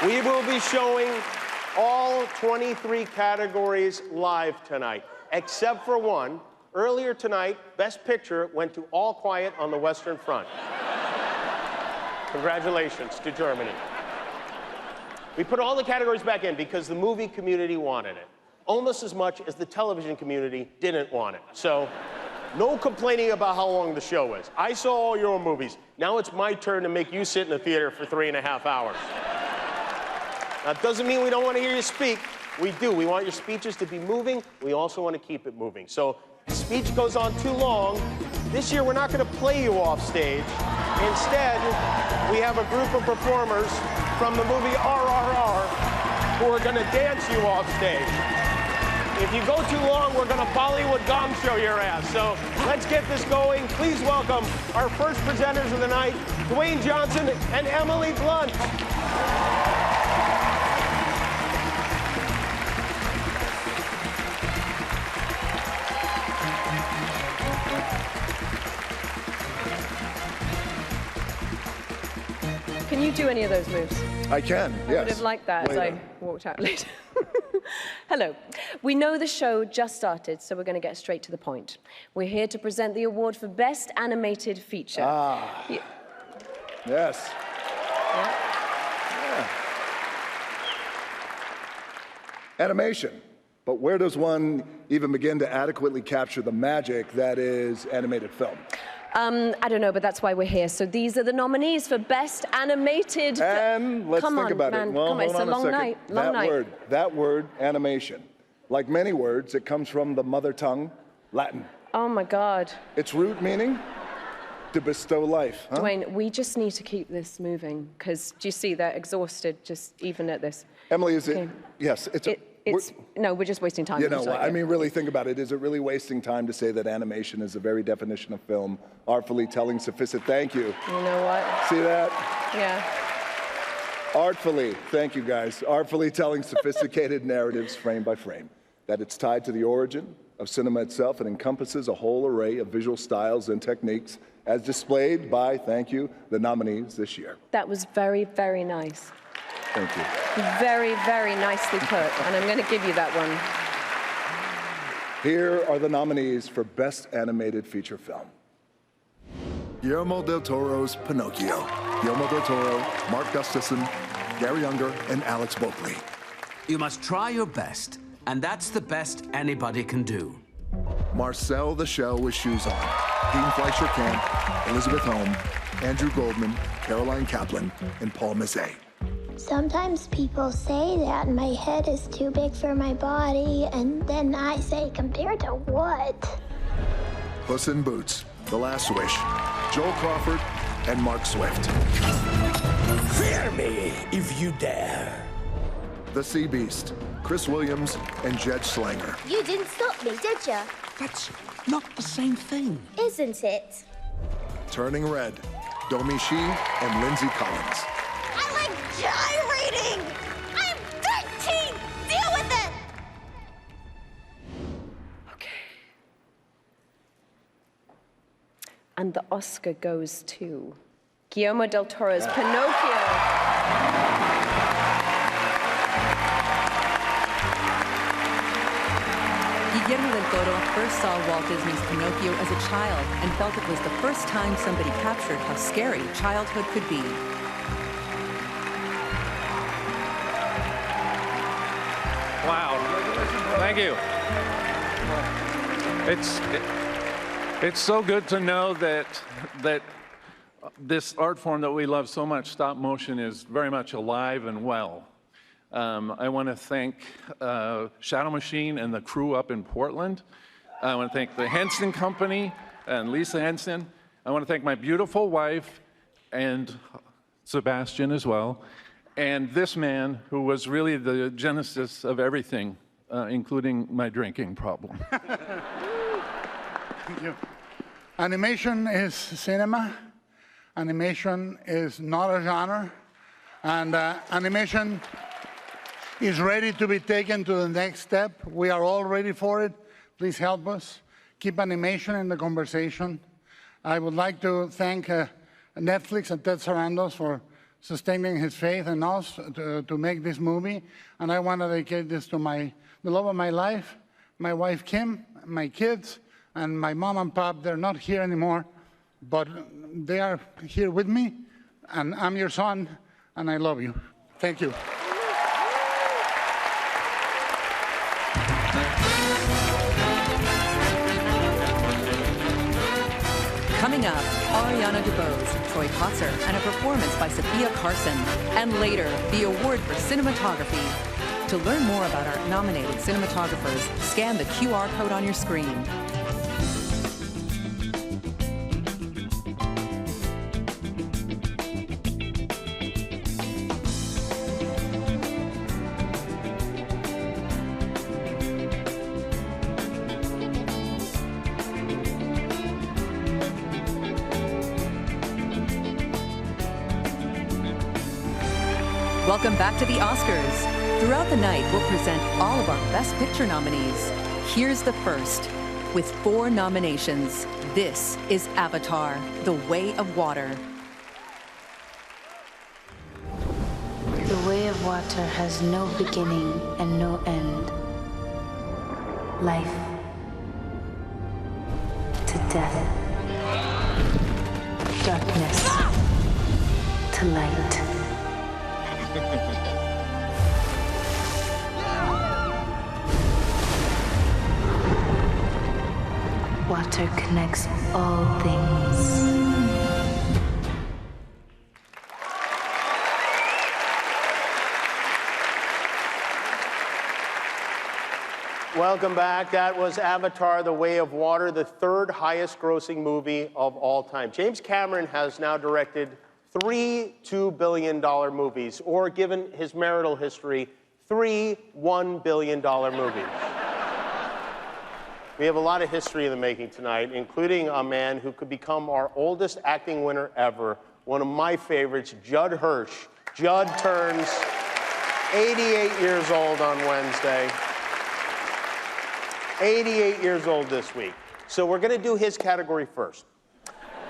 We will be showing all 23 categories live tonight, except for one. Earlier tonight, Best Picture went to All Quiet on the Western Front. Congratulations to Germany. We put all the categories back in because the movie community wanted it, almost as much as the television community didn't want it. So, no complaining about how long the show is. I saw all your movies. Now it's my turn to make you sit in the theater for 3.5 hours. Now, it doesn't mean we don't want to hear you speak. We do. We want your speeches to be moving. We also want to keep it moving. So, if the speech goes on too long, this year we're not going to play you off stage. Instead, we have a group of performers from the movie RRR who are going to dance you off stage. If you go too long, we're going to Bollywood gong show your ass. So let's get this going. Please welcome our first presenters of the night, Dwayne Johnson and Emily Blunt. Can you do any of those moves? I can, yes. I would have liked that later. As I walked out later. Hello. We know the show just started, so we're going to get straight to the point. We're here to present the award for Best Animated Feature. Yes. Yeah. Animation. But where does one even begin to adequately capture the magic that is animated film? I don't know, but that's why we're here. So these are the nominees for Best Animated... And let's think about it. Well, Come on, it's a long night. That word, animation. Like many words, it comes from the mother tongue, Latin. Oh, my God. Its root meaning? To bestow life. Huh? Dwayne, we just need to keep this moving, because, do you see, they're exhausted just even at this. Emily, is it... Yes, no, we're just wasting time. You know, I mean, really think about it. Is it really wasting time to say that animation is the very definition of film, artfully telling sophisticated... Thank you. You know what? See that? Yeah. Artfully, thank you guys, artfully telling sophisticated narratives frame by frame. That it's tied to the origin of cinema itself and encompasses a whole array of visual styles and techniques as displayed by, thank you, the nominees this year. That was very, very nice. Thank you. Very, very nicely put, and I'm going to give you that one. Here are the nominees for Best Animated Feature Film. Guillermo del Toro's Pinocchio. Guillermo del Toro, Mark Gustafson, Gary Unger, and Alex Boakley. You must try your best, and that's the best anybody can do. Marcel the Shell with Shoes On, Dean Fleischer Camp, Elizabeth Holm, Andrew Goldman, Caroline Kaplan, and Paul Mazzei. Sometimes people say that my head is too big for my body, and then I say, compared to what? Puss in Boots, The Last Wish, Joel Crawford, and Mark Swift. Fear me if you dare. The Sea Beast, Chris Williams, and Jed Slanger. You didn't stop me, did you? That's not the same thing. Isn't it? Turning Red, Domi Shi and Lindsay Collins. I like gyrating! I'm 13! Deal with it! Okay. And the Oscar goes to Guillermo del Toro's Pinocchio. Guillermo del Toro first saw Walt Disney's Pinocchio as a child and felt it was the first time somebody captured how scary childhood could be. Wow. Thank you. It's so good to know that this art form that we love so much, stop motion, is very much alive and well. I want to thank Shadow Machine and the crew up in Portland. I want to thank the Henson Company and Lisa Henson. I want to thank my beautiful wife and Sebastian as well, and this man who was really the genesis of everything, including my drinking problem. Thank you. Animation is cinema. Animation is not a genre. And animation is ready to be taken to the next step. We are all ready for it. Please help us. Keep animation in the conversation. I would like to thank Netflix and Ted Sarandos for sustaining his faith in us to make this movie. And I want to dedicate this to the love of my life, my wife Kim, my kids, and my mom and pop. They're not here anymore, but they are here with me, and I'm your son, and I love you. Thank you. Coming up, Ariana DeBose, Troy Kotzer, and a performance by Sophia Carson. And later, the award for cinematography. To learn more about our nominated cinematographers, scan the QR code on your screen. Welcome back to the Oscars. Throughout the night, we'll present all of our Best Picture nominees. Here's the first. With 4 nominations, this is Avatar: The Way of Water. The way of water has no beginning and no end. Life to death. Darkness to light. Water connects all things. Welcome back. That was Avatar: The Way of Water, the 3rd highest grossing movie of all time. James Cameron has now directed 3 $2 billion movies, or given his marital history, 3 $1 billion movies. We have a lot of history in the making tonight, including a man who could become our oldest acting winner ever, one of my favorites, Judd Hirsch. Judd turns 88 years old on Wednesday. 88 years old this week. So we're going to do his category first.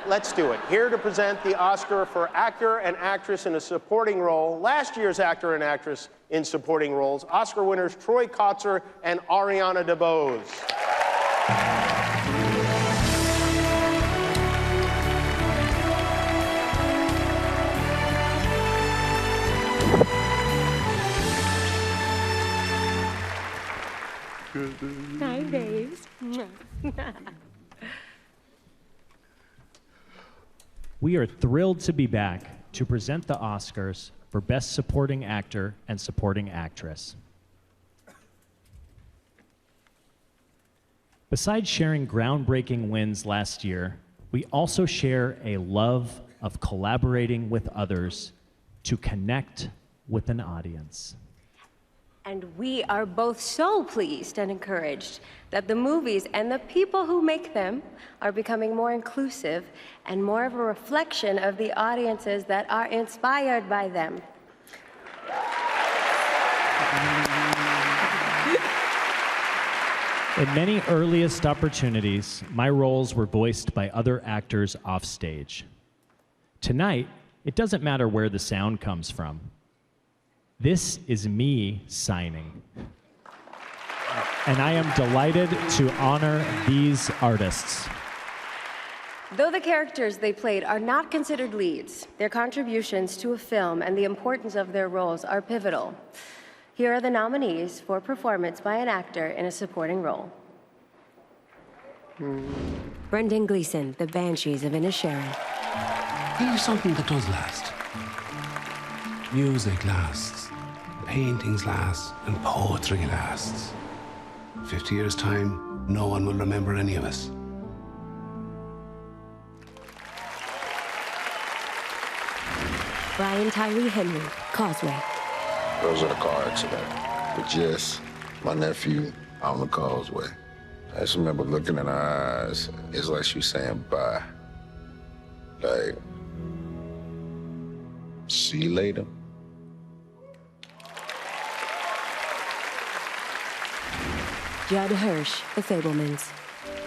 Let's do it. Here to present the Oscar for Actor and Actress in a Supporting Role, last year's Actor and Actress in Supporting Roles, Oscar winners Troy Kotzer and Ariana DeBose. Hi, babes. We are thrilled to be back to present the Oscars for Best Supporting Actor and Supporting Actress. Besides sharing groundbreaking wins last year, we also share a love of collaborating with others to connect with an audience. And we are both so pleased and encouraged that the movies and the people who make them are becoming more inclusive and more of a reflection of the audiences that are inspired by them. In many earliest opportunities, my roles were voiced by other actors off stage. Tonight, it doesn't matter where the sound comes from. This is me signing. And I am delighted to honor these artists. Though the characters they played are not considered leads, their contributions to a film and the importance of their roles are pivotal. Here are the nominees for performance by an actor in a supporting role. Brendan Gleeson, The Banshees of Inisherin. Here's something that does last. Music lasts, paintings last, and poetry lasts. 50 years' time, no one will remember any of us. Brian Tyree Henry, Causeway. It was in a car accident with Jess, my nephew, on the causeway. I just remember looking in her eyes. It's like she was saying bye. Like, see you later. Judd Hirsch, The Fablemans.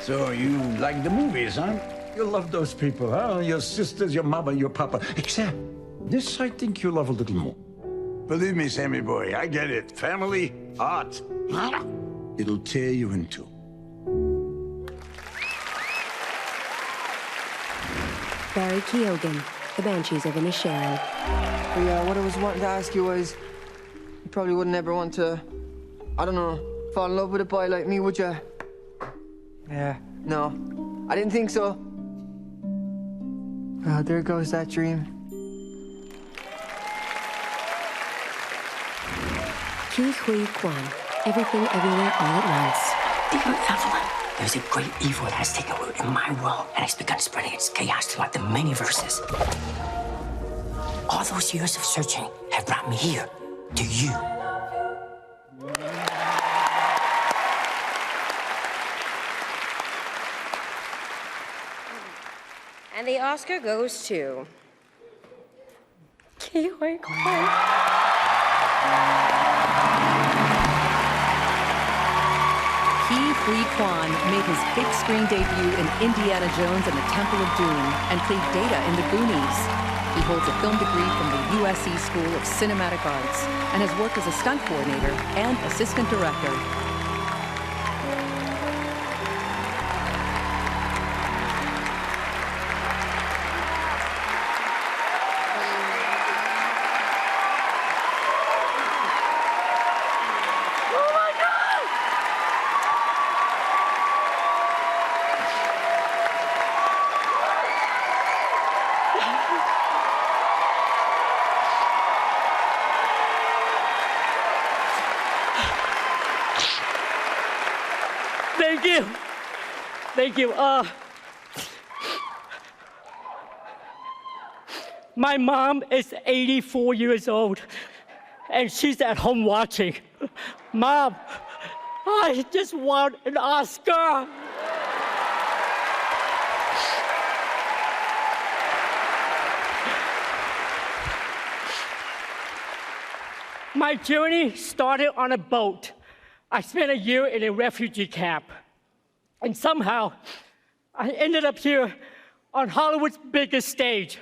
So you like the movies, huh? You love those people, huh? Your sisters, your mama, your papa. Except This, I think you'll love a little more. Believe me, Sammy boy, I get it. Family, art. It'll tear you in two. Barry Keoghan, The Banshees of Inisherin. Yeah, what I was wanting to ask you was, you probably wouldn't ever want to, I don't know, fall in love with a boy like me, would you? Yeah, no, I didn't think so. Well, there goes that dream. Ki Hui Kwan, Everything Everywhere All at Once. Dear Evelyn, there's a great evil that has taken root in my world and has begun spreading its chaos throughout the many verses. All those years of searching have brought me here, to you. And the Oscar goes to Ki Hui Kwan. Ki Hui Kwan made his big screen debut in Indiana Jones and the Temple of Doom and played Data in The Goonies. He holds a film degree from the USC School of Cinematic Arts and has worked as a stunt coordinator and assistant director. Thank you. Thank you. My mom is 84 years old, and she's at home watching. Mom, I just want an Oscar. My journey started on a boat. I spent a year in a refugee camp. And somehow, I ended up here on Hollywood's biggest stage.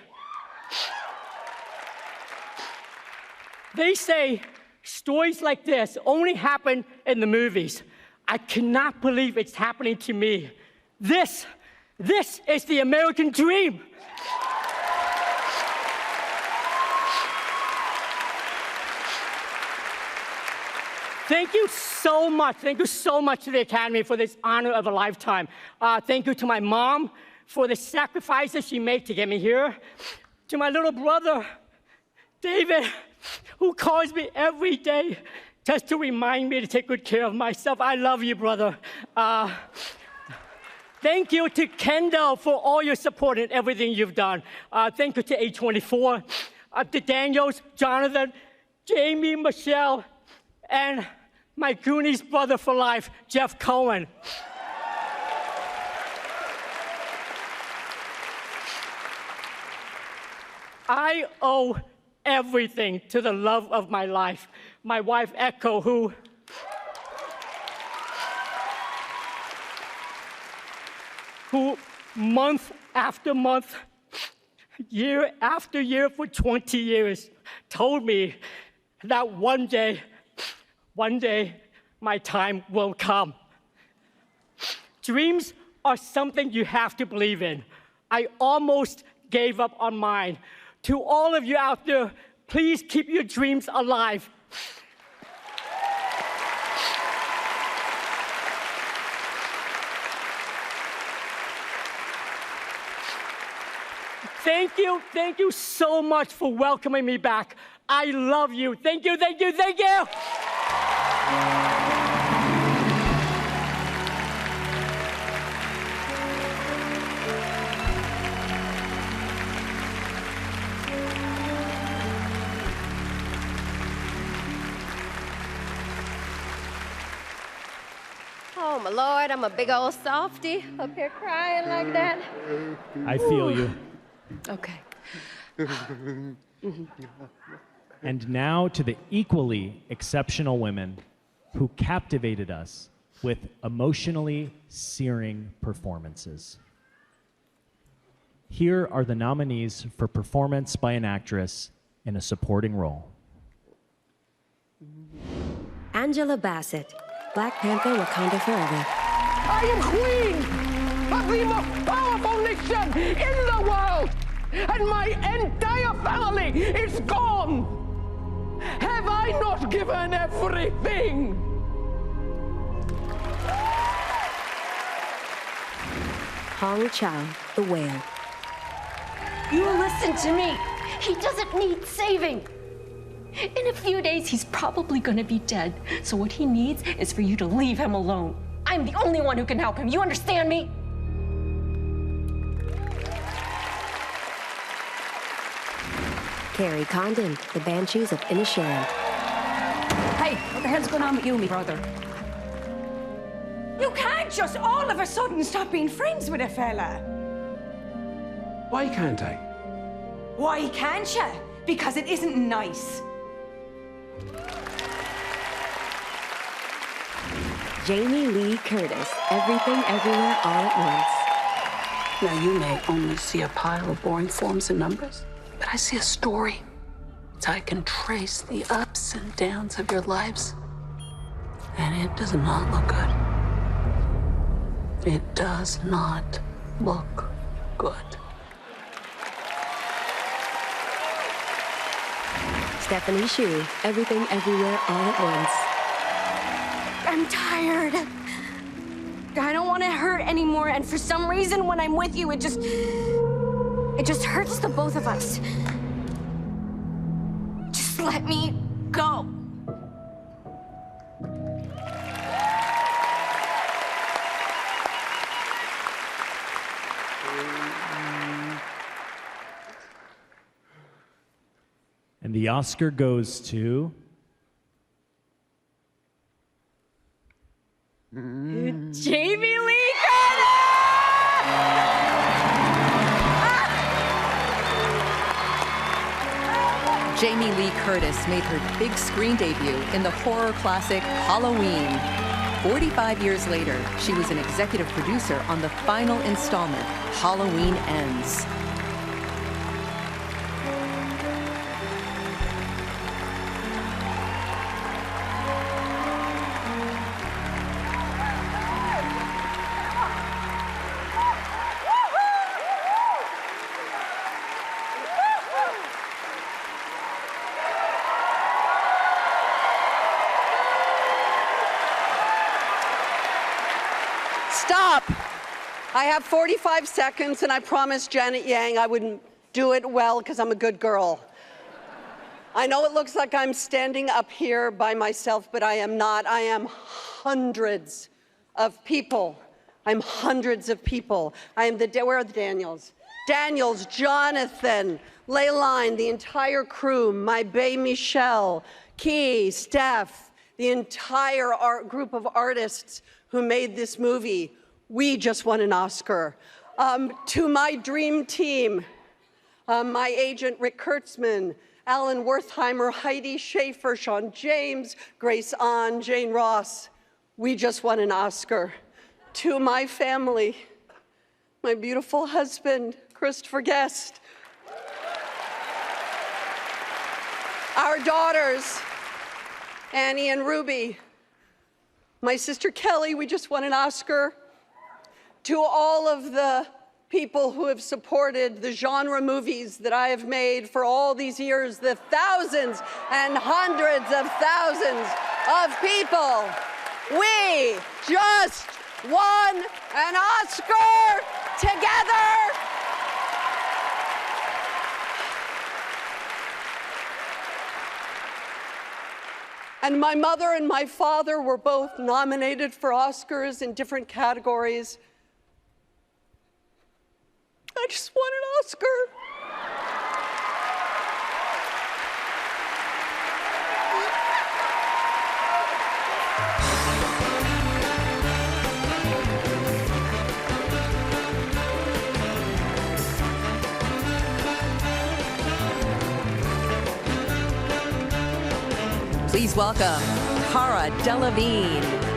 They say stories like this only happen in the movies. I cannot believe it's happening to me. This is the American dream. Thank you so much. Thank you so much to the Academy for this honor of a lifetime. Thank you to my mom for the sacrifices she made to get me here. To my little brother, David, who calls me every day just to remind me to take good care of myself. I love you, brother. Thank you to Kendall for all your support and everything you've done. Thank you to A24, to Daniels, Jonathan, Jamie, Michelle, and my Goonies brother for life, Jeff Cohen. I owe everything to the love of my life, my wife, Echo, who month after month, year after year for 20 years, told me that one day, my time will come. Dreams are something you have to believe in. I almost gave up on mine. To all of you out there, please keep your dreams alive. Thank you so much for welcoming me back. I love you. Thank you, thank you, thank you. Oh, my Lord, I'm a big old softy up here crying like that. I feel you. Okay. And now to the equally exceptional women who captivated us with emotionally searing performances. Here are the nominees for performance by an actress in a supporting role. Angela Bassett, Black Panther Wakanda Forever. I am queen of the most powerful nation in the world, and my entire family is gone. Have I not given everything? Hong Chow, The Whale. You listen to me. He doesn't need saving. In a few days, he's probably gonna be dead. So what he needs is for you to leave him alone. I'm the only one who can help him. You understand me? Carrie Condon, The Banshees of Inisherin. Hey, what the hell's going on with you, me brother? You can't just all of a sudden stop being friends with a fella. Why can't I? Why can't you? Because it isn't nice. Jamie Lee Curtis, Everything Everywhere All at Once. Now, you may only see a pile of boring forms and numbers, but I see a story. So I can trace the ups and downs of your lives. And it does not look good. It does not look good. Stephanie Hsu, Everything Everywhere All at Once. I'm tired. I don't want to hurt anymore, and for some reason, when I'm with you, it just hurts the both of us. Just let me go. And the Oscar goes to... Jamie Lee Jamie Lee Curtis made her big screen debut in the horror classic Halloween. 45 years later, she was an executive producer on the final installment, Halloween Ends. Stop! I have 45 seconds, and I promised Janet Yang I wouldn't do it well because I'm a good girl. I know it looks like I'm standing up here by myself, but I am not. I am hundreds of people. I'm hundreds of people. I am where are the Daniels? Daniels, Jonathan, Leyline, the entire crew, my bae Michelle, Key, Steph, the entire group of artists who made this movie. We just won an Oscar. To my dream team, my agent Rick Kurtzman, Alan Wertheimer, Heidi Schaefer, Sean James, Grace Ahn, Jane Ross. We just won an Oscar. To my family, my beautiful husband, Christopher Guest. Our daughters, Annie and Ruby. My sister Kelly, we just won an Oscar. To all of the people who have supported the genre movies that I have made for all these years, the thousands and hundreds of thousands of people, we just won an Oscar together. And my mother and my father were both nominated for Oscars in different categories. I just won an Oscar. Please welcome Cara Delevingne.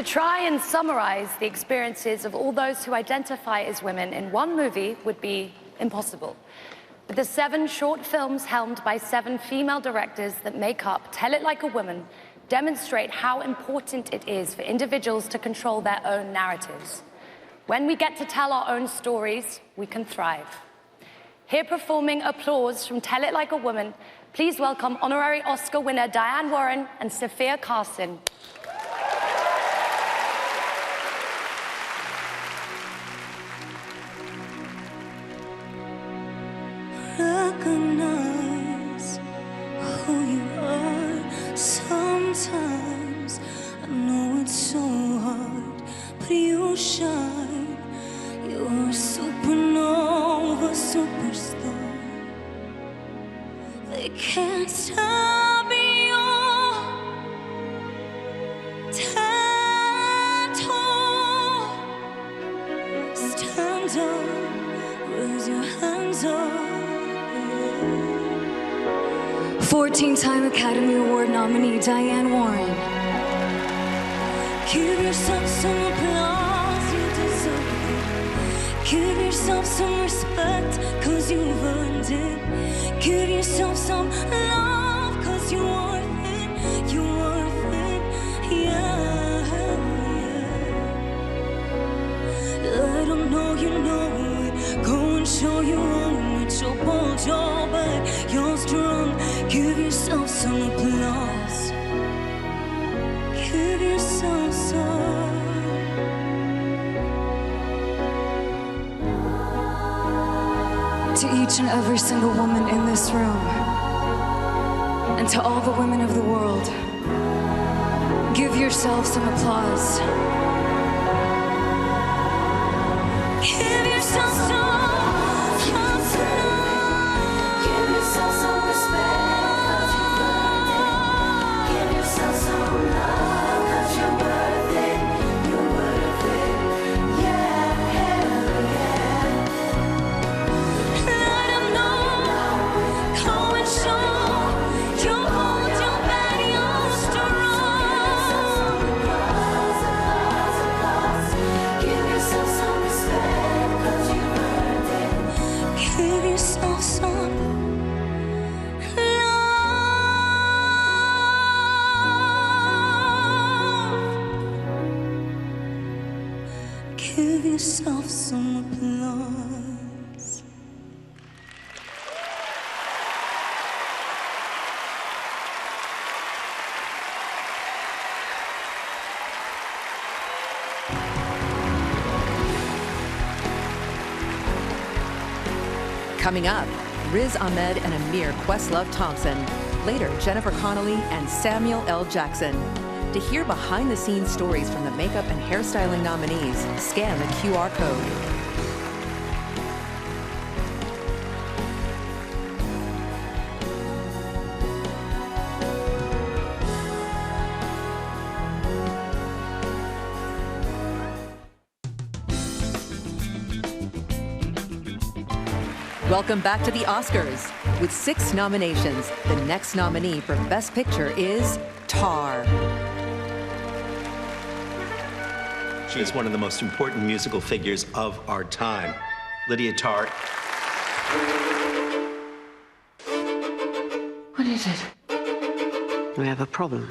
To try and summarize the experiences of all those who identify as women in one movie would be impossible. But the 7 short films helmed by 7 female directors that make up Tell It Like a Woman demonstrate how important it is for individuals to control their own narratives. When we get to tell our own stories, we can thrive. Here performing Applause from Tell It Like a Woman, please welcome honorary Oscar winner Diane Warren and Sophia Carson. Recognize who you are. Sometimes I know it's so hard, but you shine. You're a supernova, superstar. They can't stop your tattoo. Stand up, raise your hands up. 14-time Academy Award nominee Diane Warren. Give yourself some applause, you deserve it. Give yourself some respect, cause you've earned it. Give yourself some love, cause you're worth it. You're worth it, yeah, yeah. Let them know you know it. Go and show you own it. You're bold, you're bad, you're strong. Give yourself some applause. Give yourself some. To each and every single woman in this room, and to all the women of the world, give yourself some applause. Give yourself some. Give yourself some respect, give yourself some love, cause you're worth it, you're worth it, yeah, yeah. Let them know, go and show, you're bold, you're bad, you're strong. Give yourself some respect, cause you earned it. Give yourself some. Give yourself some applause. Coming up, Riz Ahmed and Amir Questlove Thompson. Later, Jennifer Connelly and Samuel L. Jackson. To hear behind-the-scenes stories from the makeup and hairstyling nominees, scan the QR code. Welcome back to the Oscars. With 6 nominations, the next nominee for Best Picture is Tar. She is one of the most important musical figures of our time. Lydia Tarr. What is it? We have a problem.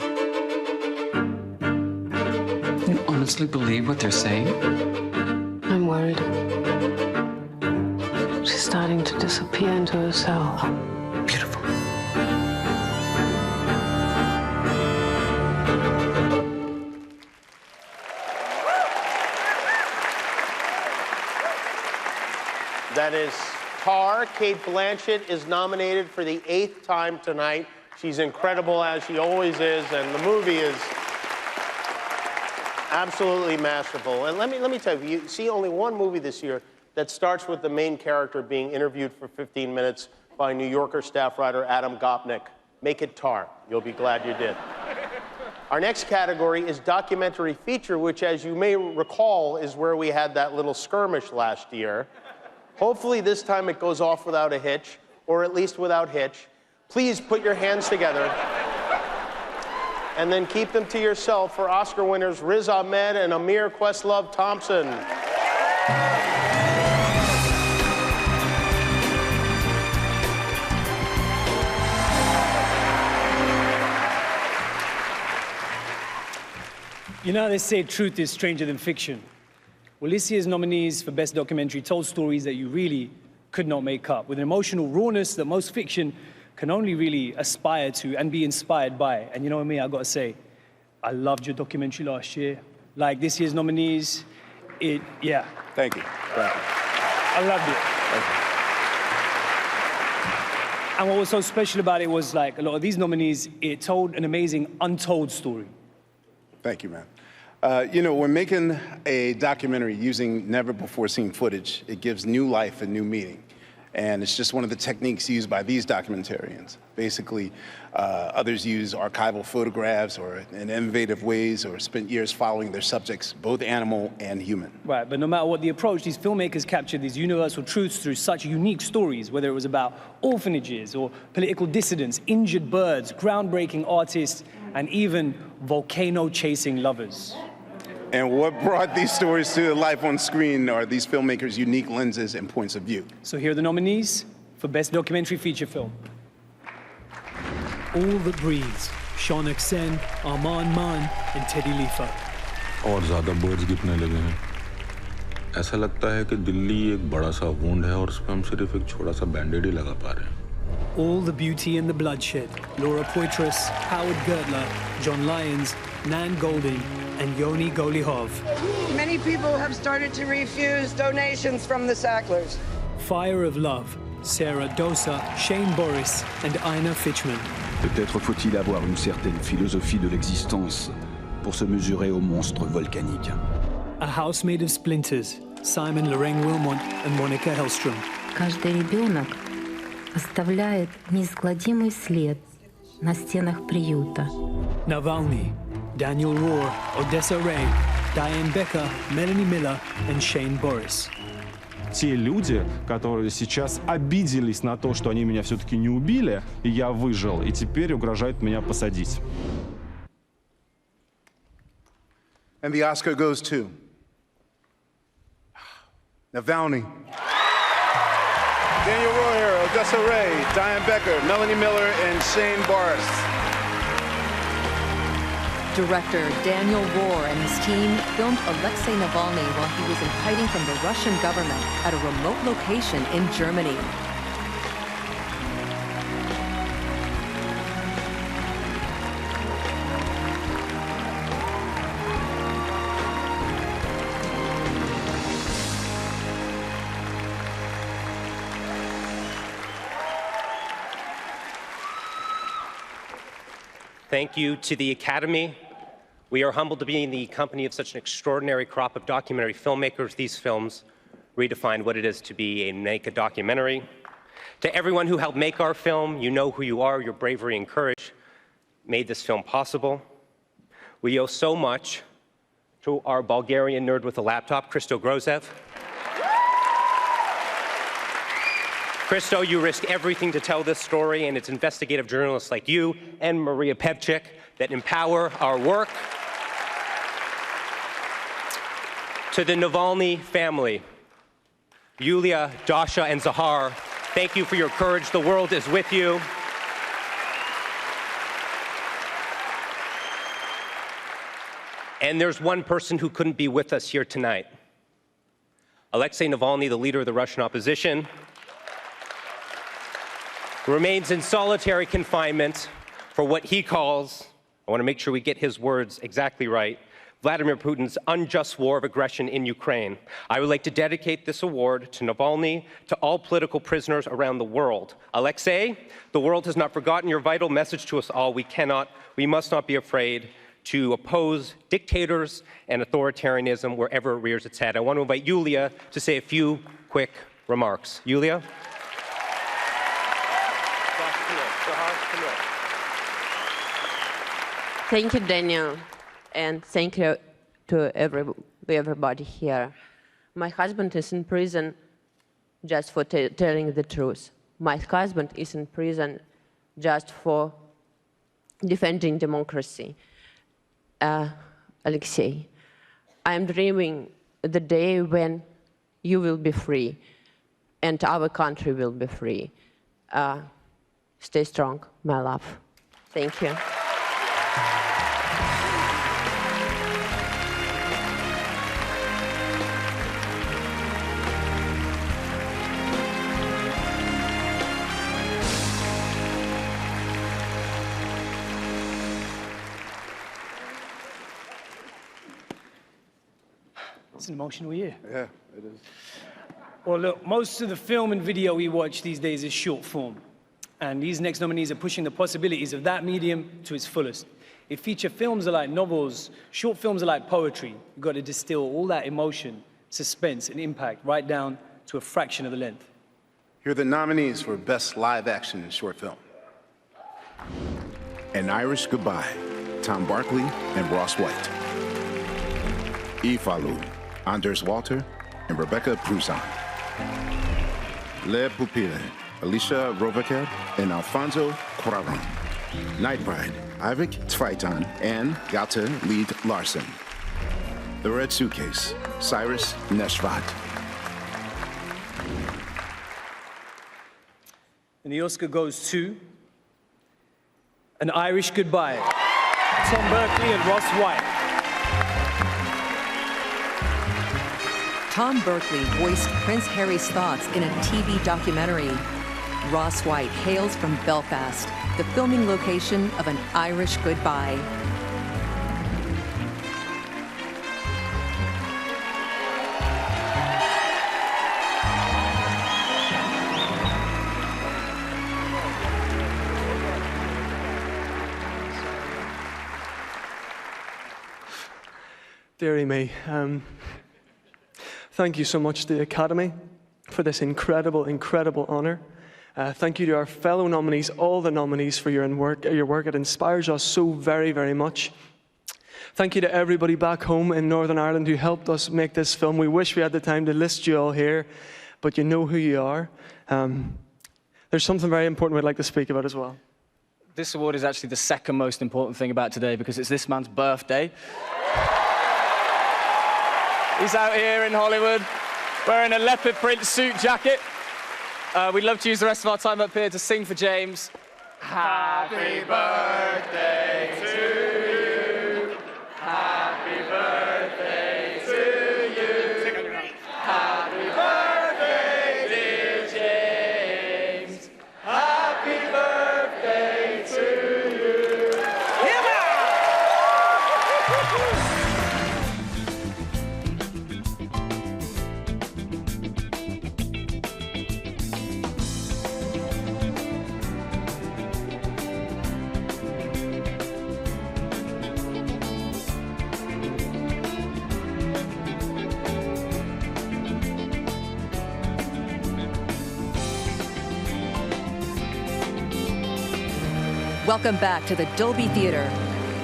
You honestly believe what they're saying? I'm worried. She's starting to disappear into herself. Beautiful. That is Tar. Cate Blanchett is nominated for the 8th time tonight. She's incredible, as she always is, and the movie is absolutely masterful. And let me tell you, you see only one movie this year that starts with the main character being interviewed for 15 minutes by New Yorker staff writer Adam Gopnik. Make it Tar. You'll be glad you did. Our next category is documentary feature, which, as you may recall, is where we had that little skirmish last year. Hopefully this time it goes off without a hitch, or at least without hitch. Please put your hands together And then keep them to yourself for Oscar winners Riz Ahmed and Amir Questlove Thompson. You know, they say truth is stranger than fiction. Well, this year's nominees for Best Documentary told stories that you really could not make up, with an emotional rawness that most fiction can only really aspire to and be inspired by. And you know what I mean? I gotta say, I loved your documentary last year. Like this year's nominees, yeah. Thank you. Thank you. I loved it. Thank you. And what was so special about it was like a lot of these nominees, it told an amazing untold story. Thank you, man. You know, we're making a documentary using never-before-seen footage. It gives new life and new meaning. And it's just one of the techniques used by these documentarians. Basically, others use archival photographs or in innovative ways or spent years following their subjects, both animal and human. Right, but no matter what the approach, these filmmakers captured these universal truths through such unique stories, whether it was about orphanages or political dissidents, injured birds, groundbreaking artists, and even volcano-chasing lovers. And what brought these stories to life on screen are these filmmakers' unique lenses and points of view. So here are the nominees for Best Documentary Feature Film. All That Breathes, Shaunak Sen, Arman Maan, and Teddy Lifa. और ज़्यादा birds गिरने लगे हैं। ऐसा लगता है कि दिल्ली एक बड़ा सा wound है और उस पर हम सिर्फ एक छोटा सा बैंडेड ही लगा पा रहे हैं। All the Beauty and the Bloodshed, Laura Poitras, Howard Gertler, John Lyons, Nan Golding, and Yoni Golihov. Many people have started to refuse donations from the Sacklers. Fire of Love, Sarah Dosa, Shane Boris, and Ina Fitchman. Peut-être faut-il avoir une certaine philosophie de l'existence pour se mesurer aux monstres volcaniques. A House Made of Splinters, Simon Lorraine Wilmot and Monica Hellstrom. Каждый ребенок оставляет неизгладимый след на стенах приюта. Navalny, Daniel Rohr, Odessa Ray, Diane Becker, Melanie Miller, and Shane Boris. Те люди, которые сейчас обиделись на то, что они меня все-таки не убили, и я выжил, и теперь угрожают меня посадить. And the Oscar goes to Navalny, Daniel Rohr, Odessa Ray, Diane Becker, Melanie Miller, and Shane Boris. Director Daniel Rohr and his team filmed Alexei Navalny while he was in hiding from the Russian government at a remote location in Germany. Thank you to the Academy. We are humbled to be in the company of such an extraordinary crop of documentary filmmakers. These films redefine what it is to make a documentary. To everyone who helped make our film, you know who you are, your bravery and courage made this film possible. We owe so much to our Bulgarian nerd with a laptop, Christo Grozev. Christo, you risk everything to tell this story, and it's investigative journalists like you and Maria Pevchik that empower our work. To the Navalny family, Yulia, Dasha, and Zahar, thank you for your courage. The world is with you. And there's one person who couldn't be with us here tonight. Alexei Navalny, the leader of the Russian opposition, remains in solitary confinement for what he calls, I want to make sure we get his words exactly right, Vladimir Putin's unjust war of aggression in Ukraine. I would like to dedicate this award to Navalny, to all political prisoners around the world. Alexei, the world has not forgotten your vital message to us all. We must not be afraid to oppose dictators and authoritarianism wherever it rears its head. I want to invite Yulia to say a few quick remarks. Yulia? Thank you, Daniel, and thank you to everybody here. My husband is in prison just for telling the truth. My husband is in prison just for defending democracy. Alexei, I am dreaming the day when you will be free and our country will be free. Stay strong, my love. Thank you. It's an emotional year. Yeah, it is. Well, look, most of the film and video we watch these days is short form. And these next nominees are pushing the possibilities of that medium to its fullest. If feature films are like novels, short films are like poetry. You've got to distill all that emotion, suspense, and impact right down to a fraction of the length. Here are the nominees for Best Live Action Short Film. An Irish Goodbye, Tom Barkley and Ross White. Ifalu, Anders Walter and Rebecca Pruzan. Le Pupille, Alicia Rovaker and Alfonso Cuarón. Night Bride, Ivik Tveitan and Gata Lead Larson. The Red Suitcase, Cyrus Neshvat. And the Oscar goes to An Irish Goodbye, Tom Berkeley and Ross White. Tom Berkeley voiced Prince Harry's thoughts in a TV documentary. Ross White hails from Belfast, the filming location of An Irish Goodbye. Dearie me. Thank you so much to the Academy for this incredible, incredible honor. Thank you to our fellow nominees, all the nominees for your work. It inspires us so very, very much. Thank you to everybody back home in Northern Ireland who helped us make this film. We wish we had the time to list you all here, but you know who you are. There's something very important we'd like to speak about as well. This award is actually the second most important thing about today because it's this man's birthday. He's out here in Hollywood wearing a leopard print suit jacket. We'd love to use the rest of our time up here to sing for James. Happy birthday to you. Happy birthday to you. Happy birthday, dear James. Happy birthday to you. Welcome back to the Dolby Theater.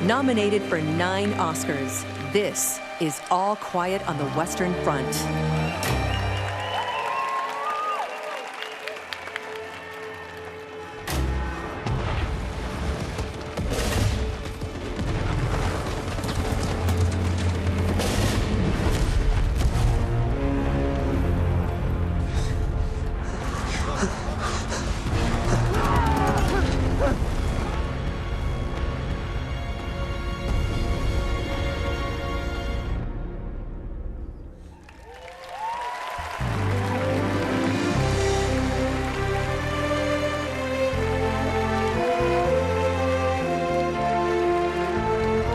Nominated for 9 Oscars, this is All Quiet on the Western Front.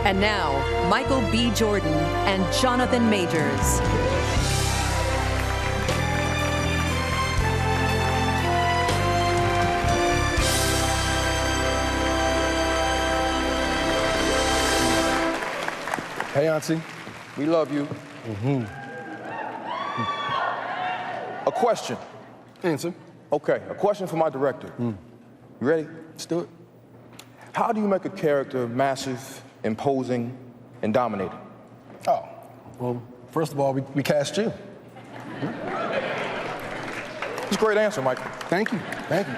And now, Michael B. Jordan and Jonathan Majors. Hey, Auntie, we love you. A question. Answer. Okay, a question for my director. You ready? Let's do it. How do you make a character massive, imposing, and dominating? Oh, well, first of all, we cast you. It's a great answer, Michael. Thank you. Thank you.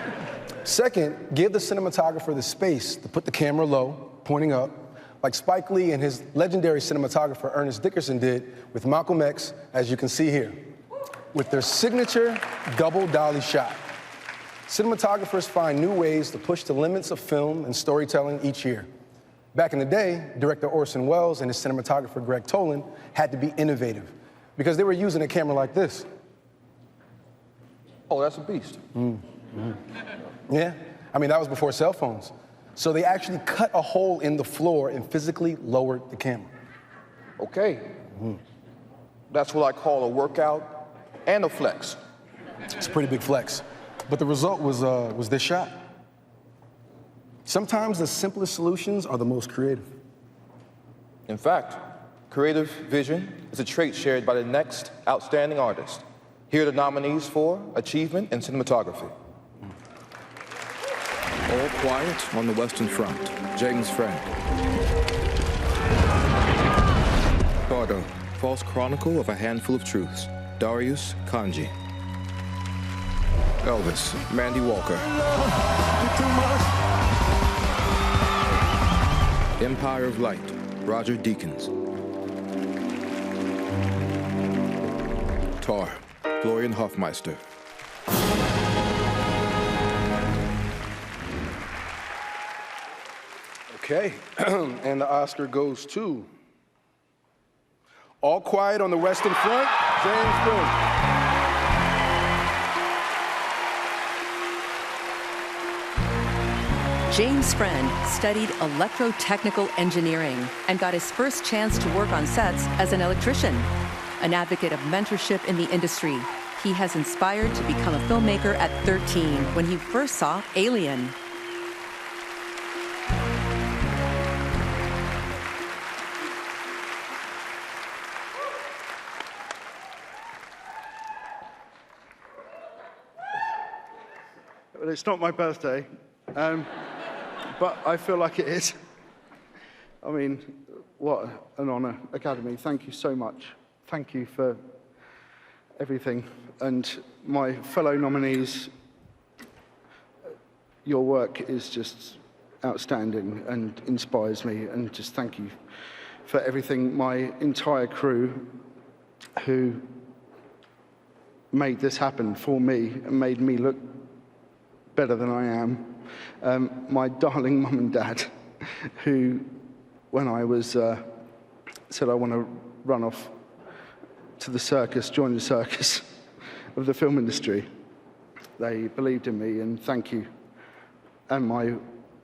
Second, give the cinematographer the space to put the camera low, pointing up, like Spike Lee and his legendary cinematographer Ernest Dickerson did with Malcolm X, as you can see here, with their signature double dolly shot. Cinematographers find new ways to push the limits of film and storytelling each year. Back in the day, director Orson Welles and his cinematographer Greg Toland had to be innovative because they were using a camera like this. Oh, that's a beast. Yeah, I mean, that was before cell phones. So they actually cut a hole in the floor and physically lowered the camera. Okay. That's what I call a workout and a flex. It's a pretty big flex. But the result was this shot. Sometimes the simplest solutions are the most creative. In fact, creative vision is a trait shared by the next outstanding artist. Here are the nominees for Achievement in Cinematography. All Quiet on the Western Front, James Friend. Carter, False Chronicle of a Handful of Truths, Darius Kanji. Elvis, Mandy Walker. Empire of Light, Roger Deakins. Tar, Florian Hofmeister. Okay, and the Oscar goes to All Quiet on the Western Front, James Friend. James Friend studied electrotechnical engineering and got his first chance to work on sets as an electrician. An advocate of mentorship in the industry, he has inspired to become a filmmaker at 13 when he first saw Alien. Well, it's not my birthday, but I feel like it is. I mean, what an honor. Academy, thank you so much. Thank you for everything. And my fellow nominees, your work is just outstanding and inspires me, and just thank you for everything. My entire crew who made this happen for me and made me look better than I am. My darling mum and dad, who, when I was, said I want to run off to the circus, join the circus of the film industry, they believed in me, and thank you. And my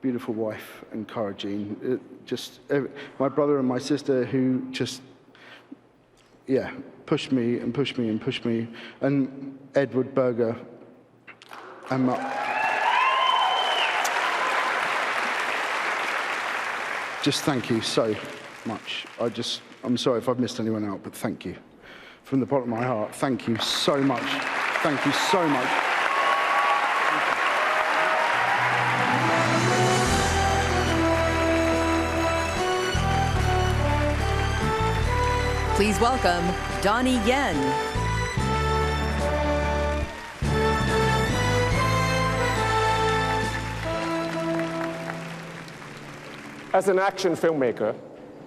beautiful wife and Cara Jean, my brother and my sister who just, yeah, pushed me and pushed me and pushed me, and Edward Berger and just thank you so much. I'm sorry if I've missed anyone out, but thank you. From the bottom of my heart, thank you so much. Thank you so much. Please welcome Donnie Yen. As an action filmmaker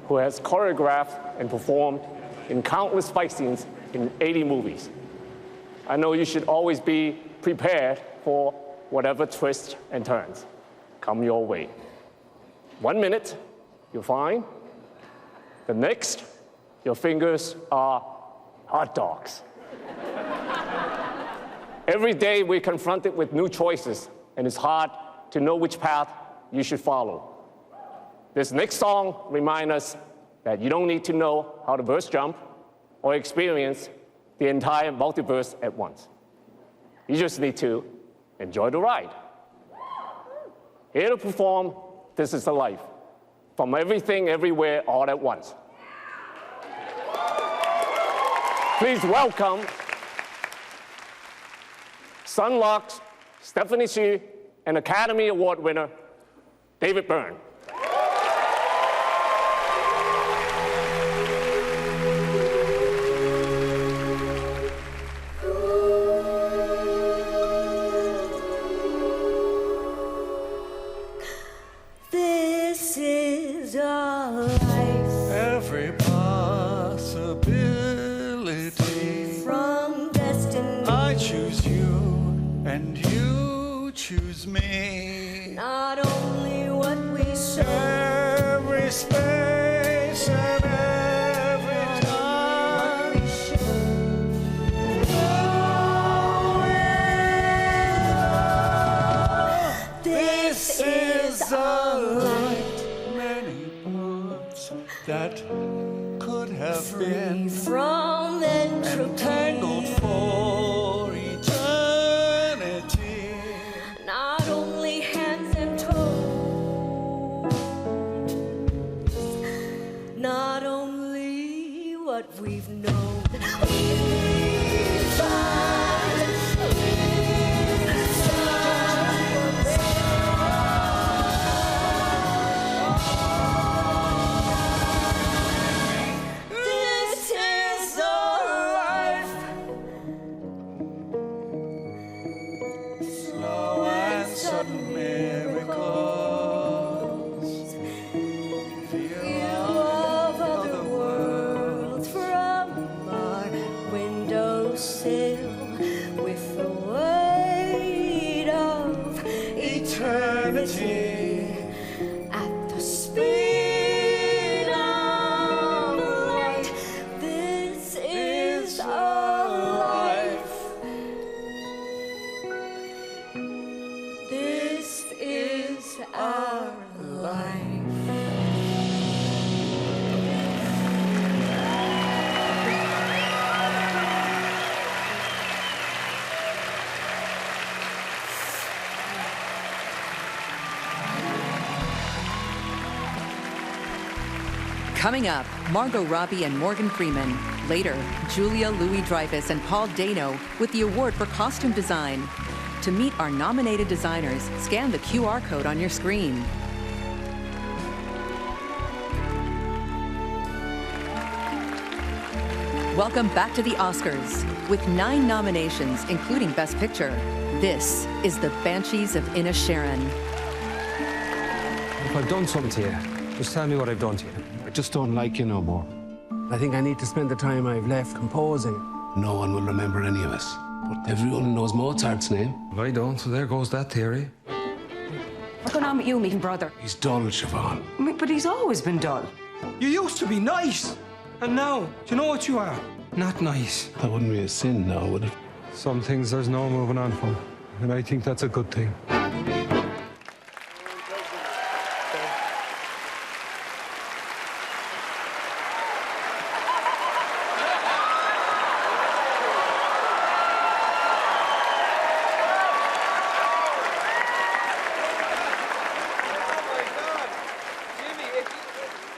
who has choreographed and performed in countless fight scenes in 80 movies, I know you should always be prepared for whatever twists and turns come your way. 1 minute, you're fine. The next, your fingers are hot dogs. Every day we're confronted with new choices, and it's hard to know which path you should follow. This next song reminds us that you don't need to know how to verse jump or experience the entire multiverse at once. You just need to enjoy the ride. Here to perform This Is the Life, from Everything, Everywhere, All at Once. Please welcome Sunlock's Stephanie Hsu and Academy Award winner, David Byrne. I choose you, and you choose me. Not only what we show, every space and every time. This is a light, many paths that could have been from entangled for eternity. not only hands and toes, not only what we've known. This is a life. Slow and sudden miracles. View of other worlds from our windowsill with the weight of eternity at the speed of light. This is our life. This is our life. Coming up, Margot Robbie and Morgan Freeman. Later, Julia Louis-Dreyfus and Paul Dano with the award for costume design. To meet our nominated designers, scan the QR code on your screen. Welcome back to the Oscars. With 9 nominations, including Best Picture, this is The Banshees of Inisherin. If I've done something to you, just tell me what I've done to you. I just don't like you no more. I think I need to spend the time I've left composing. No one will remember any of us. But everyone knows Mozart's name. I don't, so there goes that theory. What's going on with you, me brother? He's dull, Siobhan. But he's always been dull. You used to be nice. And now, do you know what you are? Not nice. That wouldn't be a sin now, would it? Some things there's no moving on from. And I think that's a good thing.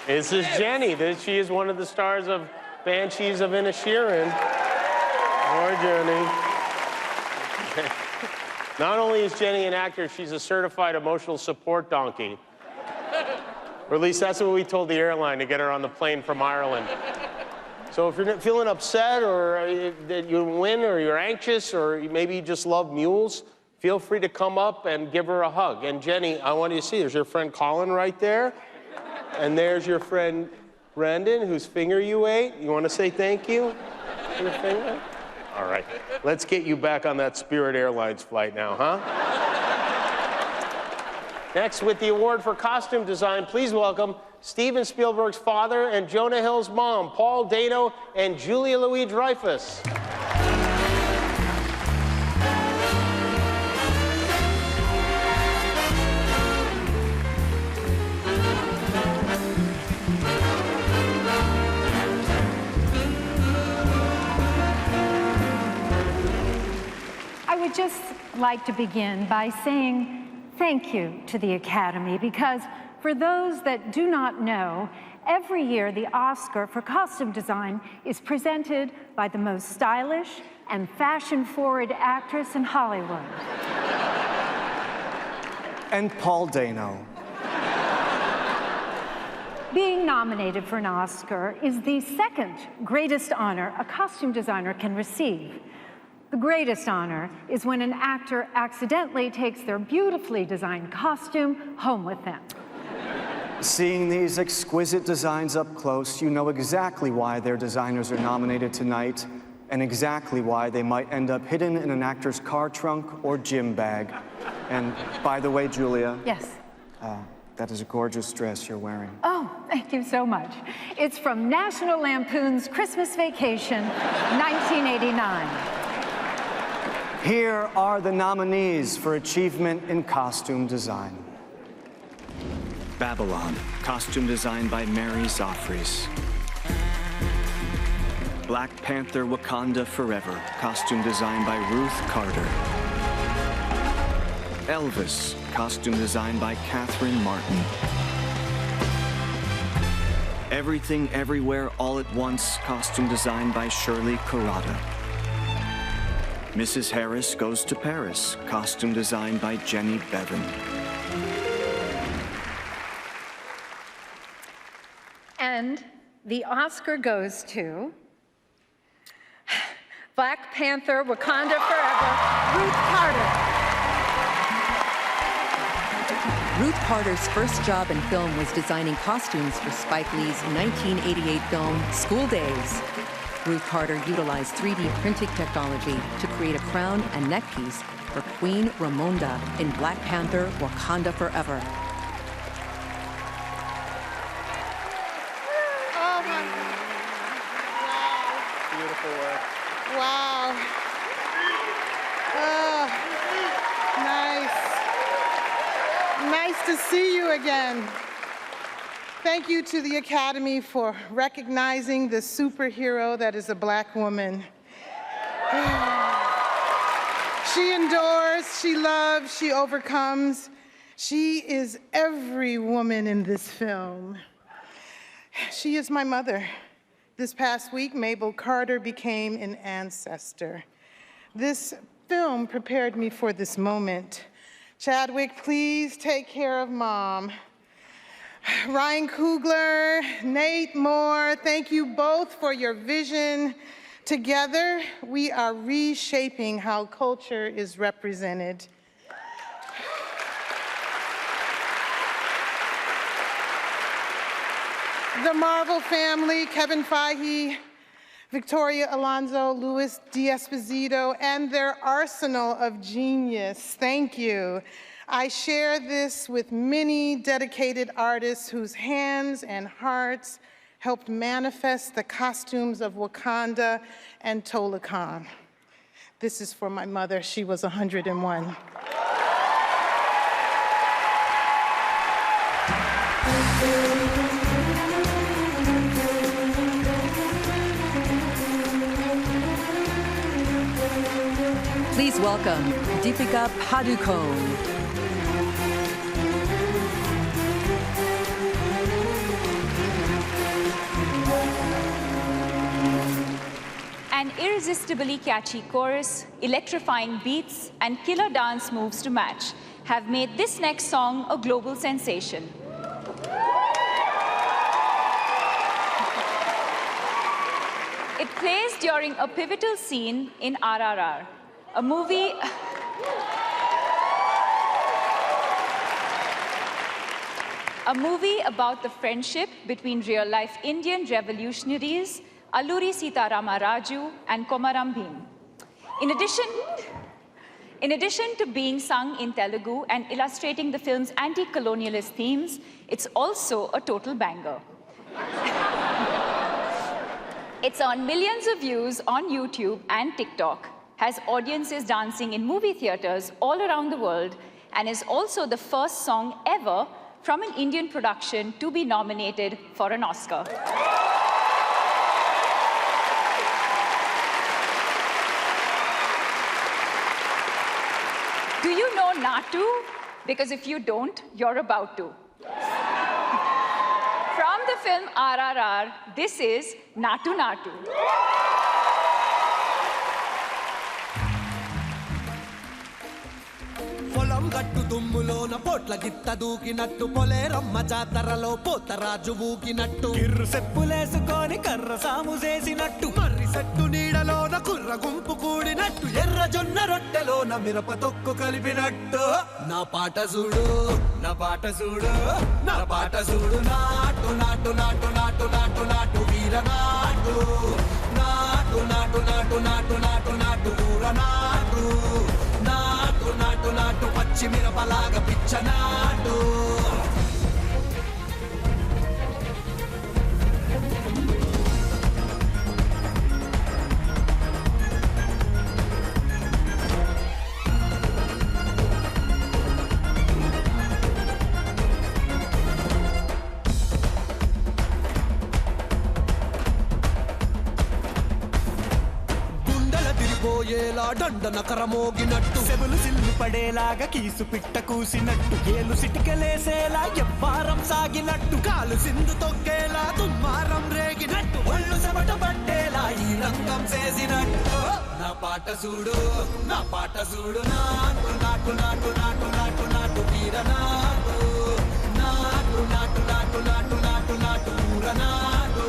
This is Jenny. She is one of the stars of Banshees of Inisherin. Poor Jenny. Not only is Jenny an actor, she's a certified emotional support donkey. Or at least that's what we told the airline to get her on the plane from Ireland. So if you're feeling upset or that you win or you're anxious or maybe you just love mules, feel free to come up and give her a hug. And Jenny, I want you to see, there's your friend Colin right there. And there's your friend Brendan, whose finger you ate. You want to say thank you for your finger? All right. Let's get you back on that Spirit Airlines flight now, huh? Next, with the award for costume design, please welcome Steven Spielberg's father and Jonah Hill's mom, Paul Dano and Julia Louis-Dreyfus. I would just like to begin by saying thank you to the Academy, because for those that do not know, every year the Oscar for costume design is presented by the most stylish and fashion-forward actress in Hollywood. And Paul Dano. Being nominated for an Oscar is the second greatest honor a costume designer can receive. The greatest honor is when an actor accidentally takes their beautifully designed costume home with them. Seeing these exquisite designs up close, you know exactly why their designers are nominated tonight. and exactly why they might end up hidden in an actor's car trunk or gym bag. And by the way, Julia. Yes. That is a gorgeous dress you're wearing. Oh, thank you so much. It's from National Lampoon's Christmas Vacation, 1989. Here are the nominees for achievement in costume design. Babylon, costume design by Mary Zoffries. Black Panther Wakanda Forever, costume design by Ruth Carter. Elvis, costume design by Catherine Martin. Everything Everywhere All at Once, costume design by Shirley Kurata. Mrs. Harris Goes to Paris, costume design by Jenny Bevan. And the Oscar goes to Black Panther Wakanda Forever, Ruth Carter. Ruth Carter's first job in film was designing costumes for Spike Lee's 1988 film, School Days. Ruth Carter utilized 3D printing technology to create a crown and neckpiece for Queen Ramonda in Black Panther Wakanda Forever. Oh my God. Wow. Beautiful work. Wow. Nice. Nice to see you again. Thank you to the Academy for recognizing the superhero that is a Black woman. She endures, she loves, she overcomes. She is every woman in this film. She is my mother. This past week, Mabel Carter became an ancestor. This film prepared me for this moment. Chadwick, please take care of Mom. Ryan Coogler, Nate Moore, thank you both for your vision. Together, we are reshaping how culture is represented. The Marvel family, Kevin Feige, Victoria Alonso, Luis D'Esposito, and their arsenal of genius. Thank you. I share this with many dedicated artists whose hands and hearts helped manifest the costumes of Wakanda and Tolakan. This is for my mother. She was 101. Please welcome Deepika Padukone. An irresistibly catchy chorus, electrifying beats, and killer dance moves to match have made this next song a global sensation. It plays during a pivotal scene in RRR, a movie about the friendship between real-life Indian revolutionaries Alluri Sitarama Raju and Komaram Bhim. In addition to being sung in Telugu and illustrating the film's anti-colonialist themes, it's also a total banger. It's earned millions of views on YouTube and TikTok, has audiences dancing in movie theaters all around the world, and is also the first song ever from an Indian production to be nominated for an Oscar. Do you know Natu? Because if you don't, you're about to. From the film RRR, this is Natu Natu. పొలం గట్టు దుమ్ములోన పోట్ల గిత్త దూకినట్టు పొలేరమ్మ జాతరలో పోతరాజు ఊకినట్టు కిర్రు సెప్పులేసుకొని కర్ర సాము చేసినట్టు మర్రి set నీడలోన కుర్ర గుంపు కూడినట్టు ఎర్ర జొన్న రొట్టెలోన మిరప తొక్కు కలిపినట్టు నా పాట చూడు నా పాట చూడు నా పాట చూడు నాటు నాటు నాటు నాటు నాటు నాటు వీర నాటు నాటు నాటు నాటు నాటు నాటు నాటు నాటు ఊర నాటు నాటు నాటు నాటు పచ్చి మిరపలాగా పిచ్చ నాటు పోయేలా దండన కరమోగినట్టు సెబులు సిల్లు పడేలాగా కీసు పిట్ట కూసినట్టు ఏలు సిటికలేసేలా ఎవ్వారం సాగినట్టు కాలు సింధు తొక్కేలా దుమ్మారం రేగినట్టు ఒళ్ళు చెమట పట్టేలా ఈ రంగం చేసినట్టు నా పాట చూడు నాటు నాటు నాటు నాటు నాటు నాటు వీర నాటు నాటు నాటు నాటు నాటు నాటు నాటు ఊర నాటు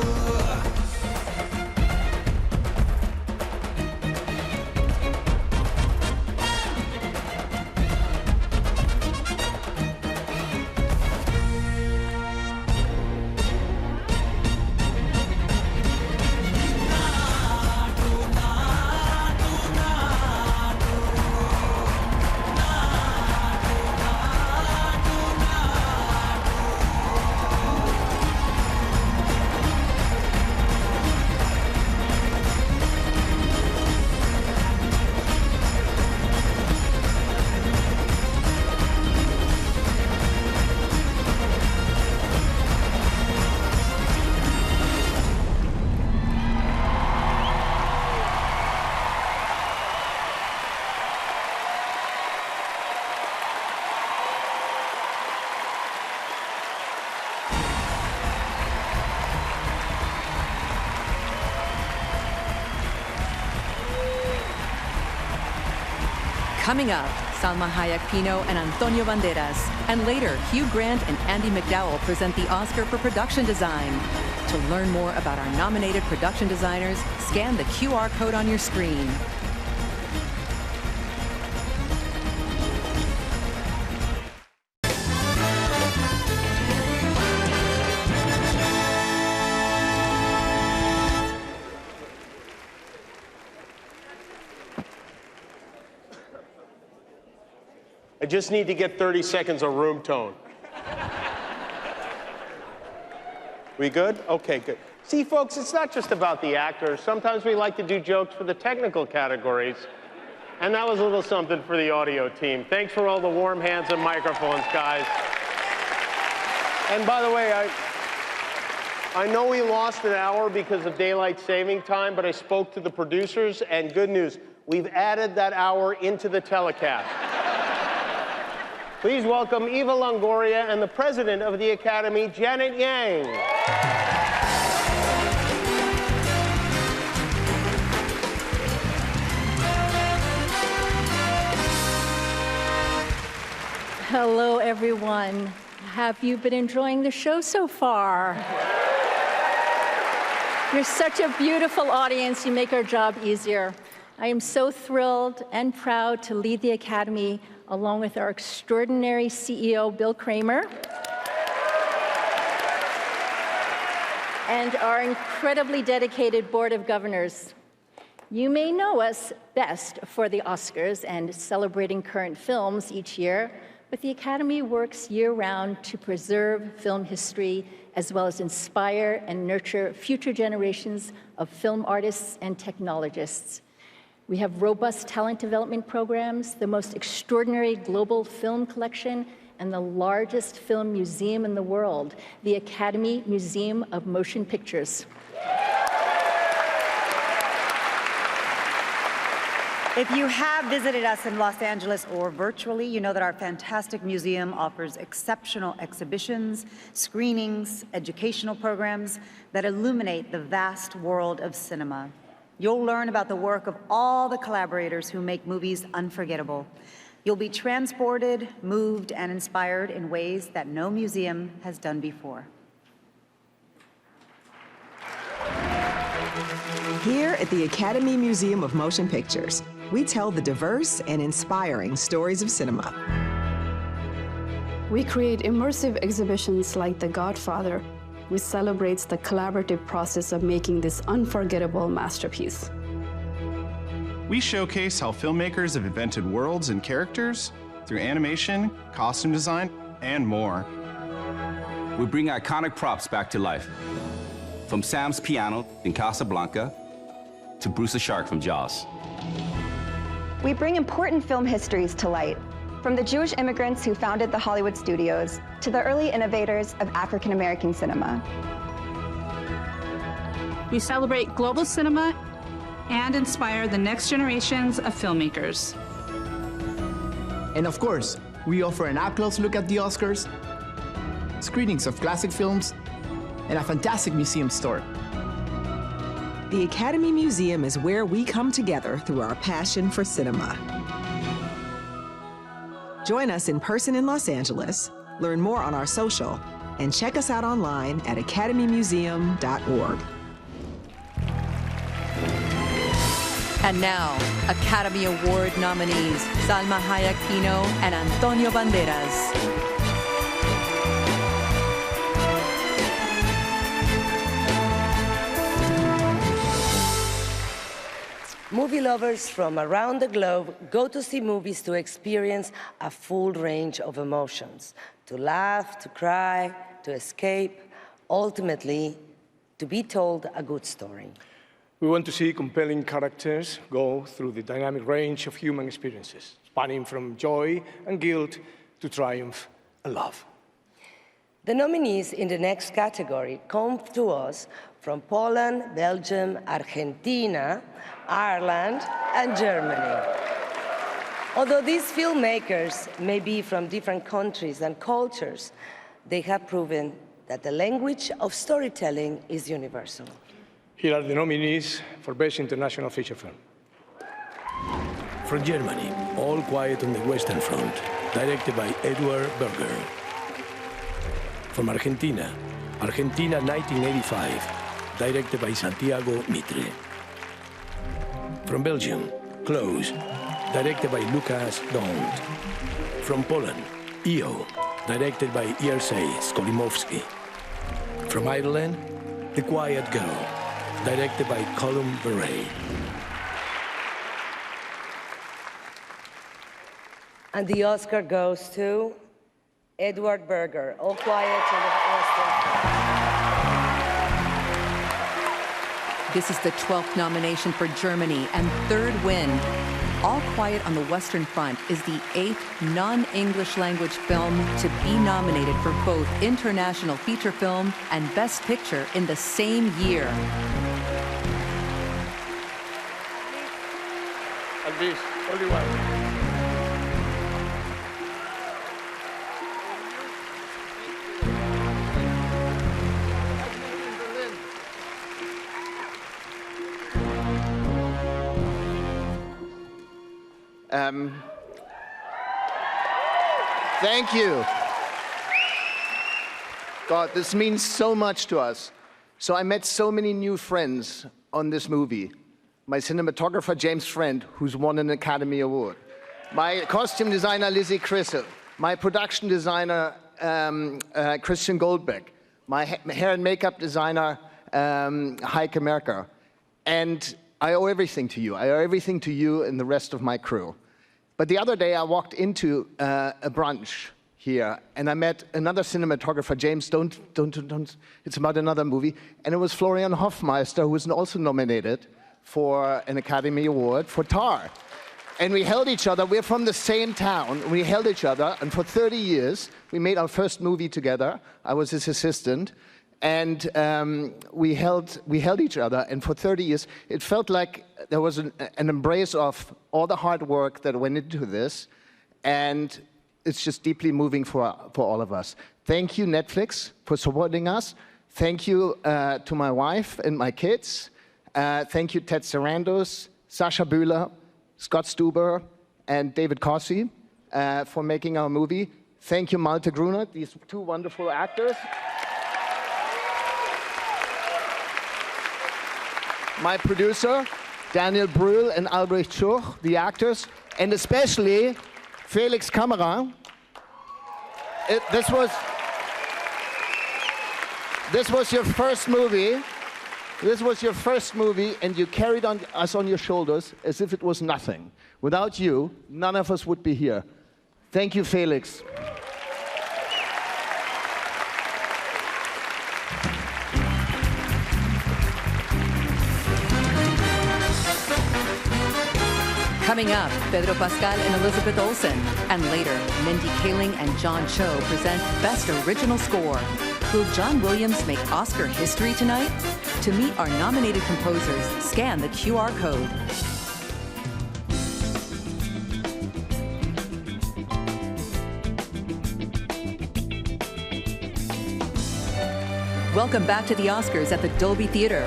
Coming up, Salma Hayek Pino and Antonio Banderas. And later, Hugh Grant and Andy McDowell present the Oscar for Production Design. To learn more about our nominated production designers, scan the QR code on your screen. I just need to get 30 seconds of room tone. We good? Okay, good. See, folks, it's not just about the actors. Sometimes we like to do jokes for the technical categories. And that was a little something for the audio team. Thanks for all the warm hands and microphones, guys. And by the way, I know we lost an hour because of daylight saving time, but I spoke to the producers, and good news, we've added that hour into the telecast. Please welcome Eva Longoria and the president of the Academy, Janet Yang. Hello, everyone. Have you been enjoying the show so far? You're such a beautiful audience. You make our job easier. I am so thrilled and proud to lead the Academy along with our extraordinary CEO, Bill Kramer, and our incredibly dedicated Board of Governors. You may know us best for the Oscars and celebrating current films each year, but the Academy works year-round to preserve film history as well as inspire and nurture future generations of film artists and technologists. We have robust talent development programs, the most extraordinary global film collection, and the largest film museum in the world, the Academy Museum of Motion Pictures. If you have visited us in Los Angeles or virtually, you know that our fantastic museum offers exceptional exhibitions, screenings, educational programs that illuminate the vast world of cinema. You'll learn about the work of all the collaborators who make movies unforgettable. You'll be transported, moved, and inspired in ways that no museum has done before. Here at the Academy Museum of Motion Pictures, we tell the diverse and inspiring stories of cinema. We create immersive exhibitions like The Godfather, which celebrates the collaborative process of making this unforgettable masterpiece. We showcase how filmmakers have invented worlds and characters through animation, costume design, and more. We bring iconic props back to life. From Sam's piano in Casablanca to Bruce the Shark from Jaws. We bring important film histories to light, from the Jewish immigrants who founded the Hollywood studios to the early innovators of African American cinema. We celebrate global cinema and inspire the next generations of filmmakers. And of course, we offer an up-close look at the Oscars, screenings of classic films, and a fantastic museum store. The Academy Museum is where we come together through our passion for cinema. Join us in person in Los Angeles, learn more on our social, and check us out online at academymuseum.org. And now, Academy Award nominees Salma Hayek Pino and Antonio Banderas. Movie lovers from around the globe go to see movies to experience a full range of emotions, to laugh, to cry, to escape, ultimately, to be told a good story. We want to see compelling characters go through the dynamic range of human experiences, spanning from joy and guilt to triumph and love. The nominees in the next category come to us from Poland, Belgium, Argentina, Ireland, and Germany. Although these filmmakers may be from different countries and cultures, they have proven that the language of storytelling is universal. Here are the nominees for Best International Feature Film. From Germany, All Quiet on the Western Front, directed by Edward Berger. From Argentina, Argentina 1985, directed by Santiago Mitre. From Belgium, Close, directed by Lukas Dont. From Poland, EO, directed by Jerzy Skolimowski. From Ireland, The Quiet Girl, directed by Colum Beret. And the Oscar goes to Edward Berger, All Quiet on the Western Front. This is the 12th nomination for Germany and third win. All Quiet on the Western Front is the 8th non-English language film to be nominated for both International Feature Film and Best Picture in the same year. Luis, only one. Thank you. God, this means so much to us. So I met so many new friends on this movie. My cinematographer, James Friend, who's won an Academy Award. My costume designer, Lizzie Crissel. My production designer, Christian Goldbeck. My hair and makeup designer, Heike Merker. And I owe everything to you. I owe everything to you and the rest of my crew. But the other day, I walked into a brunch here, and I met another cinematographer, James, don't, it's about another movie, and it was Florian Hofmeister, who was also nominated for an Academy Award for Tar. And we held each other, we're from the same town, we held each other, and for 30 years, we made our first movie together. I was his assistant, and we held each other, and for 30 years, it felt like there was an embrace of all the hard work that went into this, and it's just deeply moving for all of us. Thank you, Netflix, for supporting us. Thank you to my wife and my kids. Thank you, Ted Sarandos, Sasha Bühler, Scott Stuber, and David Cossey for making our movie. Thank you, Malte Grunert, these two wonderful actors. My producer, Daniel Brühl and Albrecht Schuch, the actors, and especially Felix Kammerer. This was your first movie, This was your first movie, and you carried us on your shoulders as if it was nothing. Without you, none of us would be here. Thank you, Felix. Coming up, Pedro Pascal and Elizabeth Olsen. And later, Mindy Kaling and John Cho present Best Original Score. Will John Williams make Oscar history tonight? To meet our nominated composers, scan the QR code. Welcome back to the Oscars at the Dolby Theater.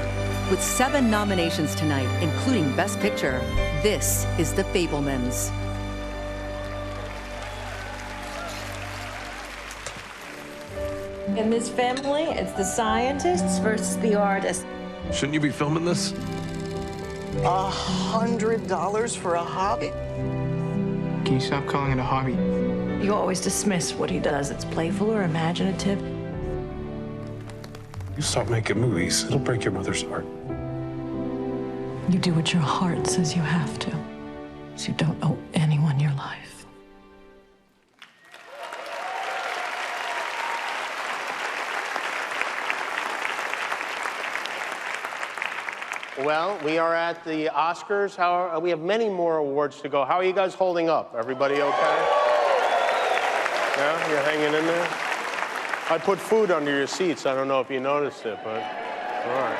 With 7 nominations tonight, including Best Picture, this is The Fabelmans. In this family, it's the scientists versus the artists. Shouldn't you be filming this? $100 for a hobby? Can you stop calling it a hobby? You always dismiss what he does. It's playful or imaginative. You stop making movies, it'll break your mother's heart. You do what your heart says you have to, so you don't owe anyone your life. Well, we are at the Oscars. We have many more awards to go. How are you guys holding up? Everybody okay? Yeah, you're hanging in there? I put food under your seats. I don't know if you noticed it, but all right.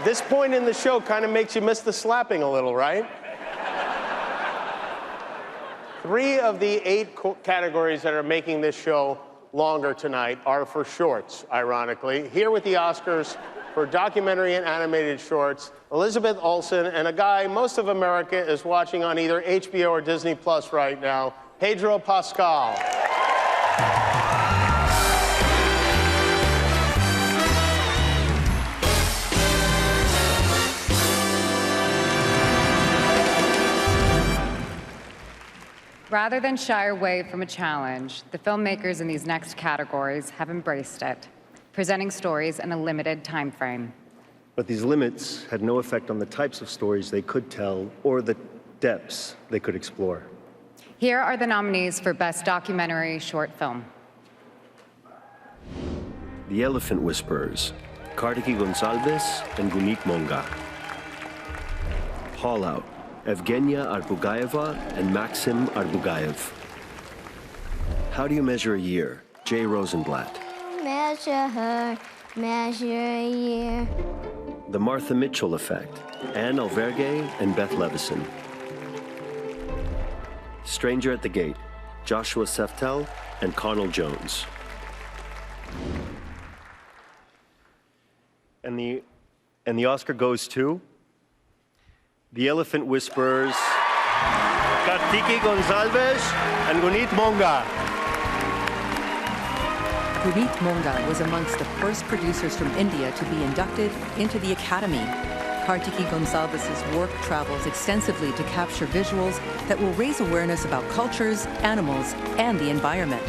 This point in the show kind of makes you miss the slapping a little, right? 3 of the 8 categories that are making this show longer tonight are for shorts, ironically. Here with the Oscars for documentary and animated shorts, Elizabeth Olsen and a guy most of America is watching on either HBO or Disney Plus right now, Pedro Pascal. Rather than shy away from a challenge, the filmmakers in these next categories have embraced it, presenting stories in a limited time frame. But these limits had no effect on the types of stories they could tell or the depths they could explore. Here are the nominees for Best Documentary Short Film. The Elephant Whisperers, Kartiki Gonçalves and Gunit Monga. Haul Out, Evgenia Arbugayeva and Maxim Arbugayev. How Do You Measure a Year? Jay Rosenblatt. Measure a year. The Martha Mitchell Effect, Anne Alvergue and Beth Levison. Stranger at the Gate, Joshua Seftel and Connell Jones. And the Oscar goes to The Elephant Whisperers, Kartiki Gonçalves and Gunit Monga. Gunit Monga was amongst the first producers from India to be inducted into the Academy. Kartiki Gonçalves' work travels extensively to capture visuals that will raise awareness about cultures, animals, and the environment.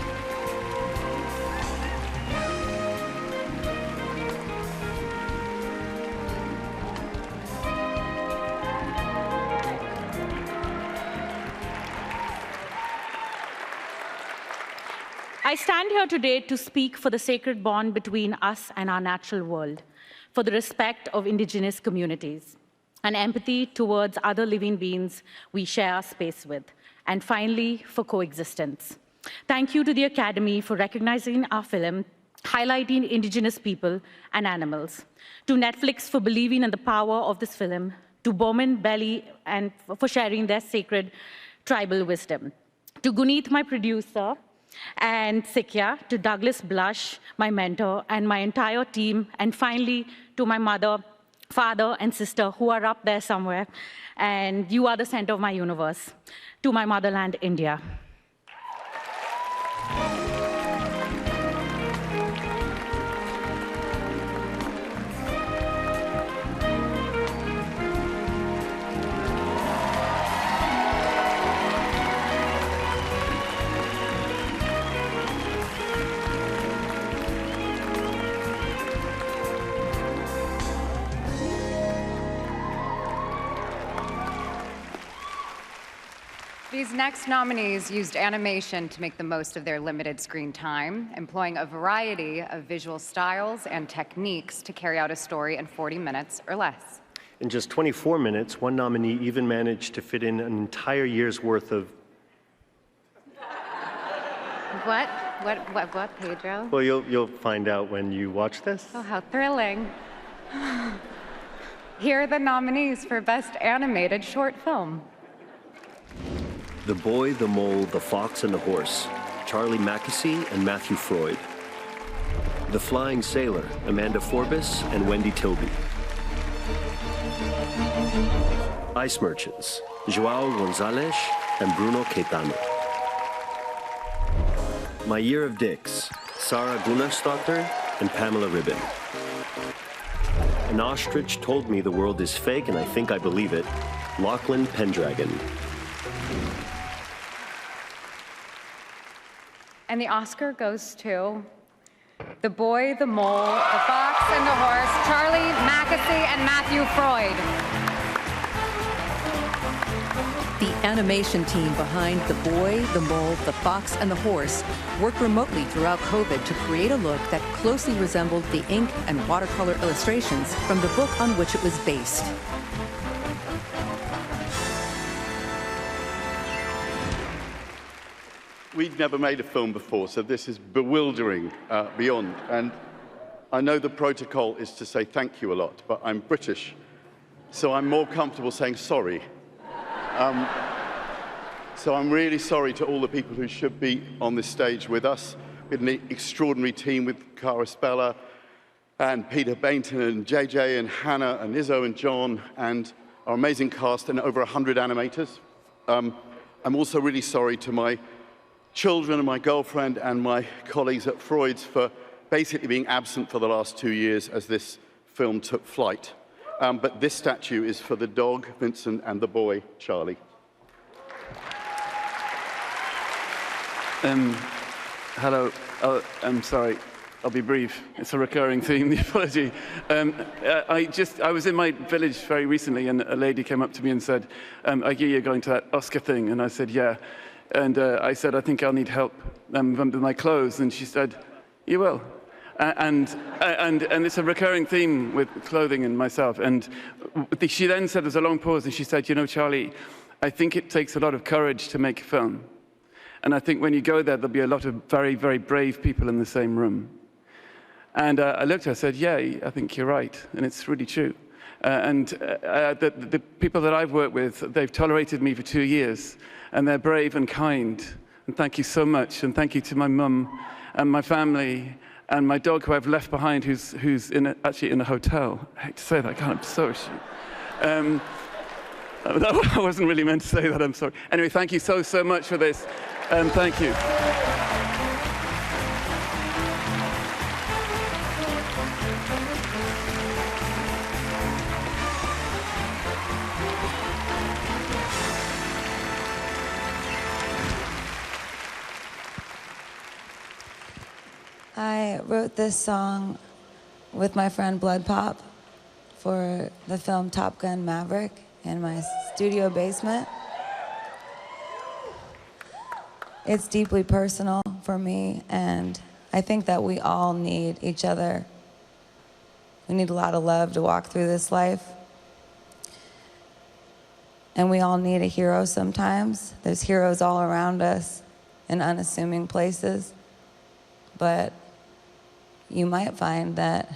I stand here today to speak for the sacred bond between us and our natural world, for the respect of indigenous communities, and empathy towards other living beings we share our space with, and finally, for coexistence. Thank you to the Academy for recognizing our film, highlighting indigenous people and animals, to Netflix for believing in the power of this film, to Bowman Belly and for sharing their sacred tribal wisdom, to Gunit, my producer, and Sikya, to Douglas Blush, my mentor, and my entire team, and finally to my mother, father, and sister who are up there somewhere, and you are the center of my universe, to my motherland, India. These next nominees used animation to make the most of their limited screen time, employing a variety of visual styles and techniques to carry out a story in 40 minutes or less. In just 24 minutes, one nominee even managed to fit in an entire year's worth of... What, Pedro? Well, you'll find out when you watch this. Oh, how thrilling. Here are the nominees for Best Animated Short Film. The Boy, the Mole, the Fox, and the Horse, Charlie Mackesy and Matthew Freud. The Flying Sailor, Amanda Forbes and Wendy Tilby. Ice Merchants, Joao Gonzalez and Bruno Caetano. My Year of Dicks, Sarah Gunnarsdottir and Pamela Ribben. An Ostrich Told Me the World is Fake and I Think I Believe It, Lachlan Pendragon. And the Oscar goes to The Boy, the Mole, the Fox, and the Horse, Charlie Mackesy and Matthew Freud. The animation team behind The Boy, the Mole, the Fox, and the Horse worked remotely throughout COVID to create a look that closely resembled the ink and watercolor illustrations from the book on which it was based. We've never made a film before, so this is bewildering beyond. And I know the protocol is to say thank you a lot, but I'm British, so I'm more comfortable saying sorry. So I'm really sorry to all the people who should be on this stage with us. We had an extraordinary team with Cara Spella and Peter Bainton and JJ and Hannah and Izzo and John and our amazing cast and over 100 animators. I'm also really sorry to my children and my girlfriend and my colleagues at Freud's for basically being absent for the last 2 years as this film took flight. But this statue is for the dog, Vincent, and the boy, Charlie. Hello. I'm sorry. I'll be brief. It's a recurring theme, the apology. I was in my village very recently, and a lady came up to me and said, I hear you're going to that Oscar thing. And I said, yeah. And I said, I think I'll need help with my clothes. And she said, you will. And it's a recurring theme with clothing and myself. And she then said, there's a long pause, and she said, you know, Charlie, I think it takes a lot of courage to make a film. And I think when you go there, there'll be a lot of very, very brave people in the same room. And I looked at her and said, yeah, I think you're right. And it's really true. The people that I've worked with, they've tolerated me for 2 years. And they're brave and kind. And thank you so much. And thank you to my mum and my family and my dog, who I've left behind, who's actually in a hotel. I hate to say that, I'm so ashamed. I wasn't really meant to say that, I'm sorry. Anyway, thank you so much for this. Thank you. I wrote this song with my friend Blood Pop for the film Top Gun Maverick in my studio basement. It's deeply personal for me, and I think that we all need each other. We need a lot of love to walk through this life. And we all need a hero sometimes. There's heroes all around us in unassuming places. But you might find that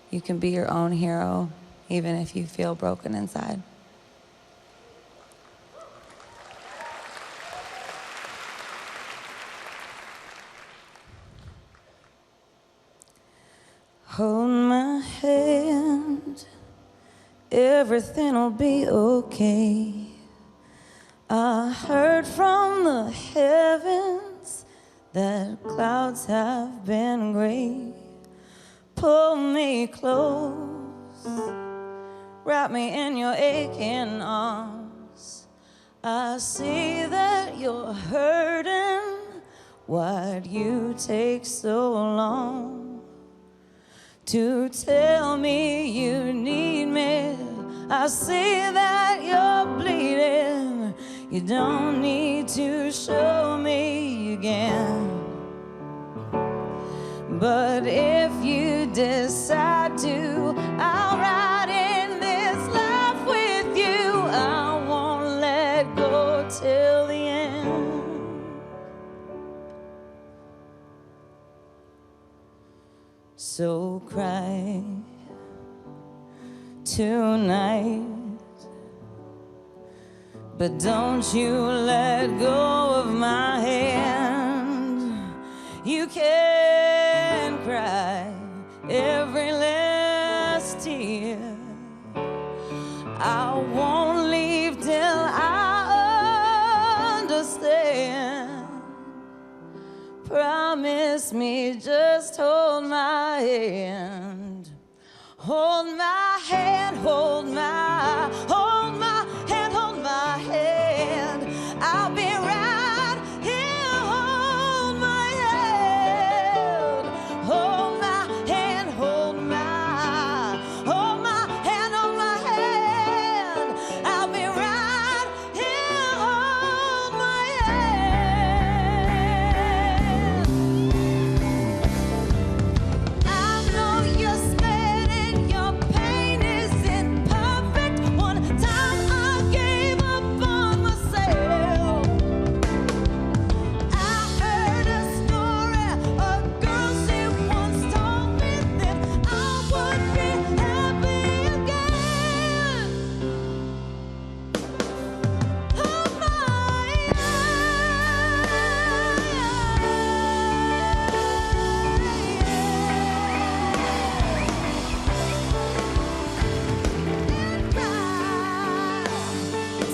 you can be your own hero even if you feel broken inside. Hold my hand, everything'll be okay. I heard from the heavens that clouds have been gray. Pull me close, wrap me in your aching arms. I see that you're hurting. Why'd you take so long to tell me you need me? I see that you're bleeding. You don't need to show me again. But if you decide to, I'll ride in this life with you. I won't let go till the end. So cry tonight, but don't you let go of my hand. You can cry every last tear. I won't leave till I understand. Promise me, just hold my hand. Hold my hand, hold my hand, hold my hand. I'll be right here, hold my hand. Hold my hand, hold my hand, hold my hand. I'll be right here, hold my hand. I know you're scared and your pain isn't perfect. One time I gave up on myself. I heard a story, a girl, she once told me that I would be happy again. Hold my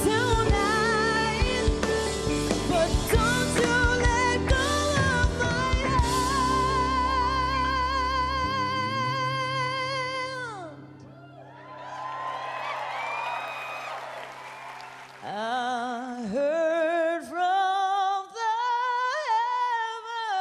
tonight, but don't you let go of my hand. I heard from the heavens.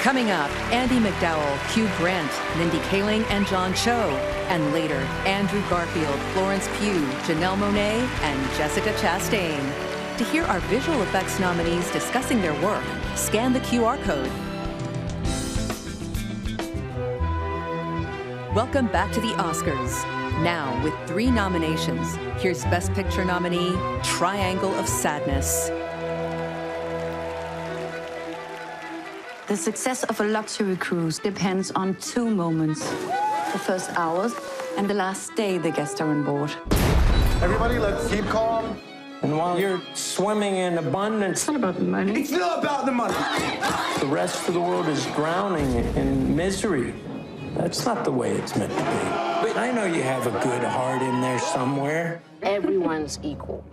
Coming up, Andy McDowell, Hugh Grant, Mindy Kaling, and John Cho. And later, Andrew Garfield, Florence Pugh, Janelle Monáe, and Jessica Chastain. To hear our visual effects nominees discussing their work, scan the QR code. Welcome back to the Oscars. Now, with 3 nominations, here's Best Picture nominee, Triangle of Sadness. The success of a luxury cruise depends on 2 moments. The first hours and the last day the guests are on board. Everybody, let's keep calm. And while you're swimming in abundance... It's not about the money. It's not about the money. The rest of the world is drowning in misery. That's not the way it's meant to be. But I know you have a good heart in there somewhere. Everyone's equal.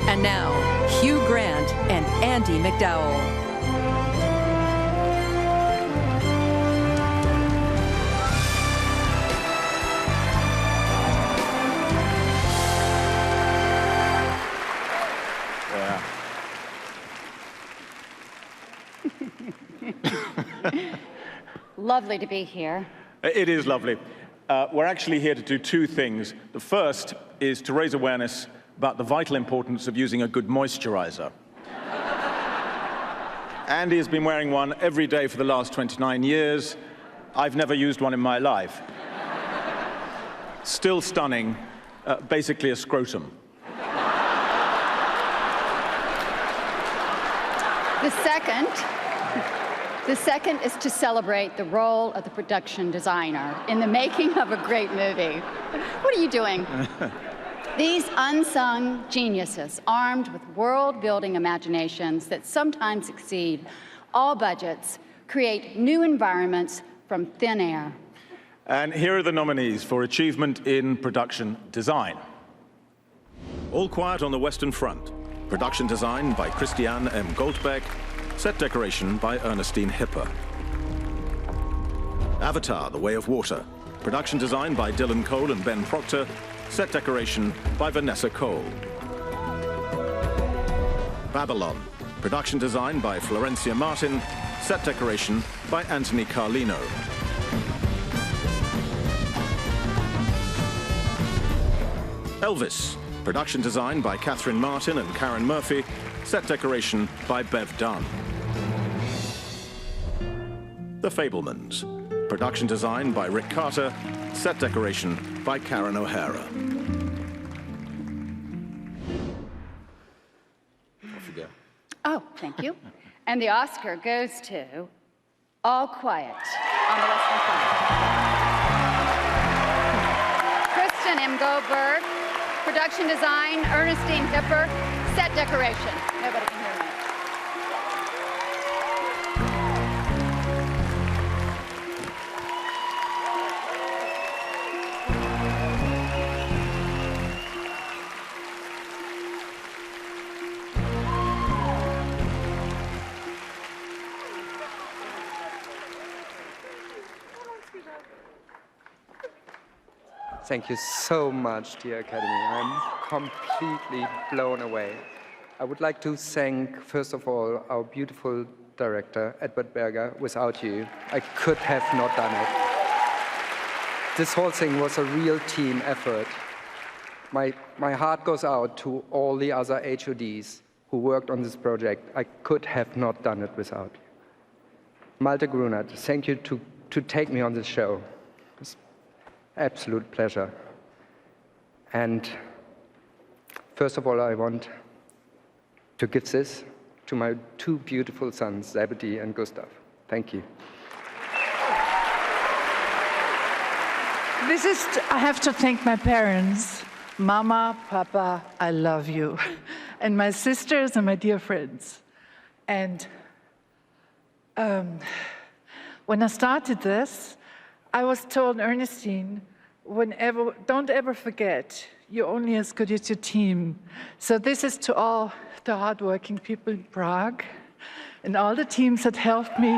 And now, Hugh Grant and Andy McDowell. Lovely to be here. It is lovely. We're actually here to do 2 things. The first is to raise awareness about the vital importance of using a good moisturizer. Andy has been wearing one every day for the last 29 years. I've never used one in my life. Still stunning, basically a scrotum. The second is to celebrate the role of the production designer in the making of a great movie. What are you doing? These unsung geniuses, armed with world-building imaginations that sometimes exceed all budgets, create new environments from thin air. And here are the nominees for Achievement in Production Design. All Quiet on the Western Front. Production design by Christiane M. Goldbeck. Set decoration by Ernestine Hipper. Avatar, The Way of Water. Production design by Dylan Cole and Ben Proctor. Set decoration by Vanessa Cole. Babylon. Production design by Florencia Martin. Set decoration by Anthony Carlino. Elvis. Production design by Catherine Martin and Karen Murphy. Set decoration by Bev Dunn. The Fabelmans. Production design by Rick Carter. Set decoration by Karen O'Hara. Off you go. Oh, thank you. And the Oscar goes to All Quiet on the Western Front. Kristen M. Goldberg. Production design, Ernestine Hipper. Set decoration. Nobody can hear me. Thank you so much, dear Academy. I'm completely blown away. I would like to thank, first of all, our beautiful director, Edward Berger. Without you, I could have not done it. This whole thing was a real team effort. My heart goes out to all the other HODs who worked on this project. I could have not done it without you. Malte Grunert, thank you to take me on this show. Absolute pleasure. And first of all, I want to give this to my two beautiful sons, Zebedee and Gustav. Thank you. I have to thank my parents. Mama, Papa, I love you. And my sisters and my dear friends. And when I started this, I was told, Ernestine, don't ever forget, you're only as good as your team. So this is to all the hardworking people in Prague and all the teams that helped me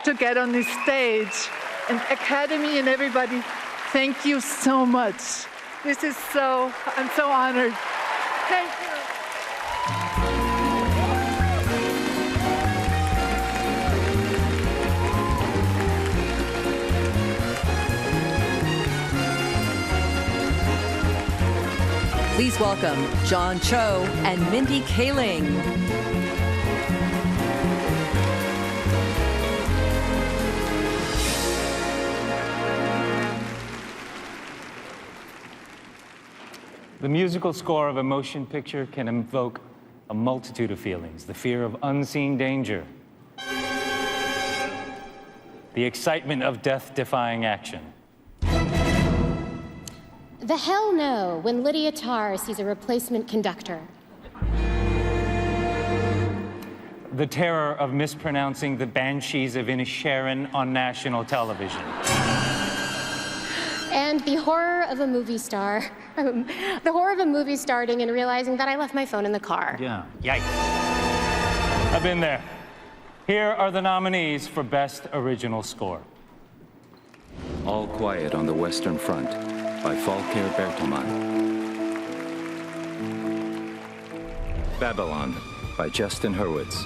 to get on this stage. And Academy and everybody, thank you so much. I'm so honored. Thank you. Please welcome John Cho and Mindy Kaling. The musical score of a motion picture can invoke a multitude of feelings: the fear of unseen danger, the excitement of death-defying action, the hell no when Lydia Tarr sees a replacement conductor, the terror of mispronouncing the Banshees of Inisherin on national television, and the horror of a movie star. The horror of a movie starting and realizing that I left my phone in the car. Yeah, yikes. I've been there. Here are the nominees for Best Original Score. All Quiet on the Western Front by Volker Bertelmann. Babylon by Justin Hurwitz.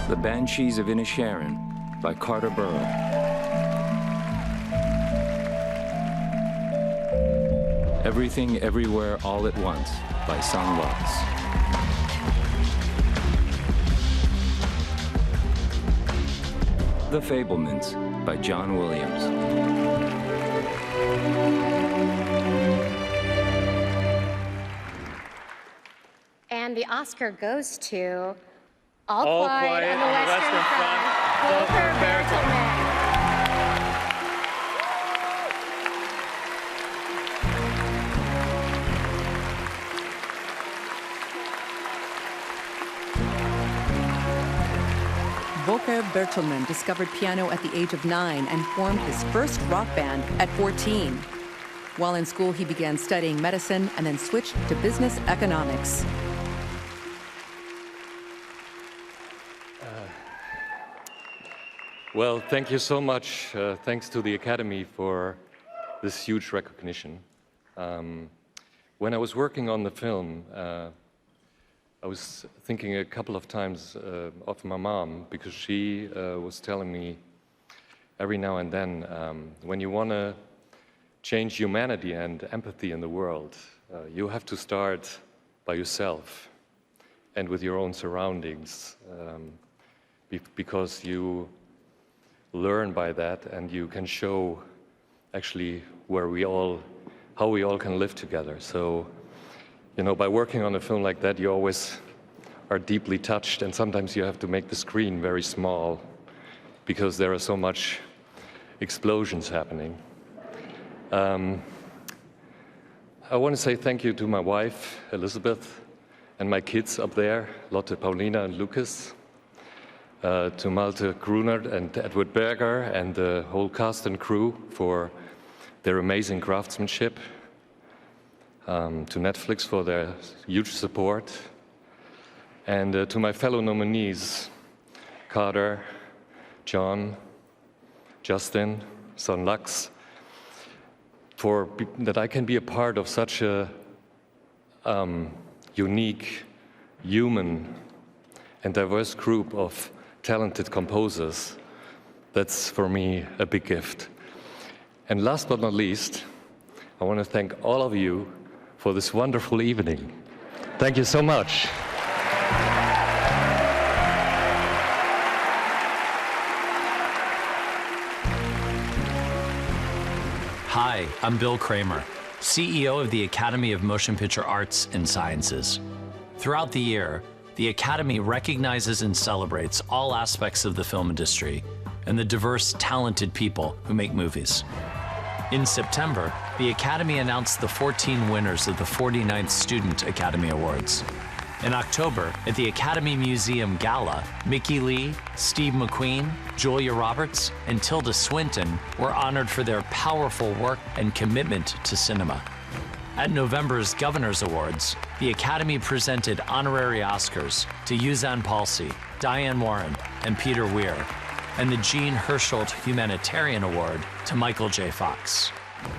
The Banshees of Inisherin by Carter Burrow. Everything Everywhere All at Once by Sung Lux. The Fabelmans by John Williams. And the Oscar goes to All Quiet on the Western Front, Volker Bertelmann. Volker Bertelmann discovered piano at the age of 9 and formed his first rock band at 14. While in school, he began studying medicine and then switched to business economics. Well, thank you so much. Thanks to the Academy for this huge recognition. When I was working on the film, I was thinking a couple of times of my mom, because she was telling me every now and then, when you want to change humanity and empathy in the world, you have to start by yourself and with your own surroundings, because you learn by that and you can show actually how we all can live together. So, you know, by working on a film like that, you always are deeply touched, and sometimes you have to make the screen very small because there are so much explosions happening. I want to say thank you to my wife, Elizabeth, and my kids up there, Lotte, Paulina, and Lucas, to Malte Grunert and Edward Berger and the whole cast and crew for their amazing craftsmanship, to Netflix for their huge support, and to my fellow nominees, Carter, John, Justin, Son Lux, for that I can be a part of such a unique, human, and diverse group of talented composers. That's, for me, a big gift. And last but not least, I want to thank all of you for this wonderful evening. Thank you so much. Hi, I'm Bill Kramer, CEO of the Academy of Motion Picture Arts and Sciences. Throughout the year, the Academy recognizes and celebrates all aspects of the film industry and the diverse, talented people who make movies. In September, the Academy announced the 14 winners of the 49th Student Academy Awards. In October, at the Academy Museum Gala, Mickey Lee, Steve McQueen, Julia Roberts, and Tilda Swinton were honored for their powerful work and commitment to cinema. At November's Governor's Awards, the Academy presented honorary Oscars to Yuzan Palsi, Diane Warren, and Peter Weir, and the Jean Hersholt Humanitarian Award to Michael J. Fox.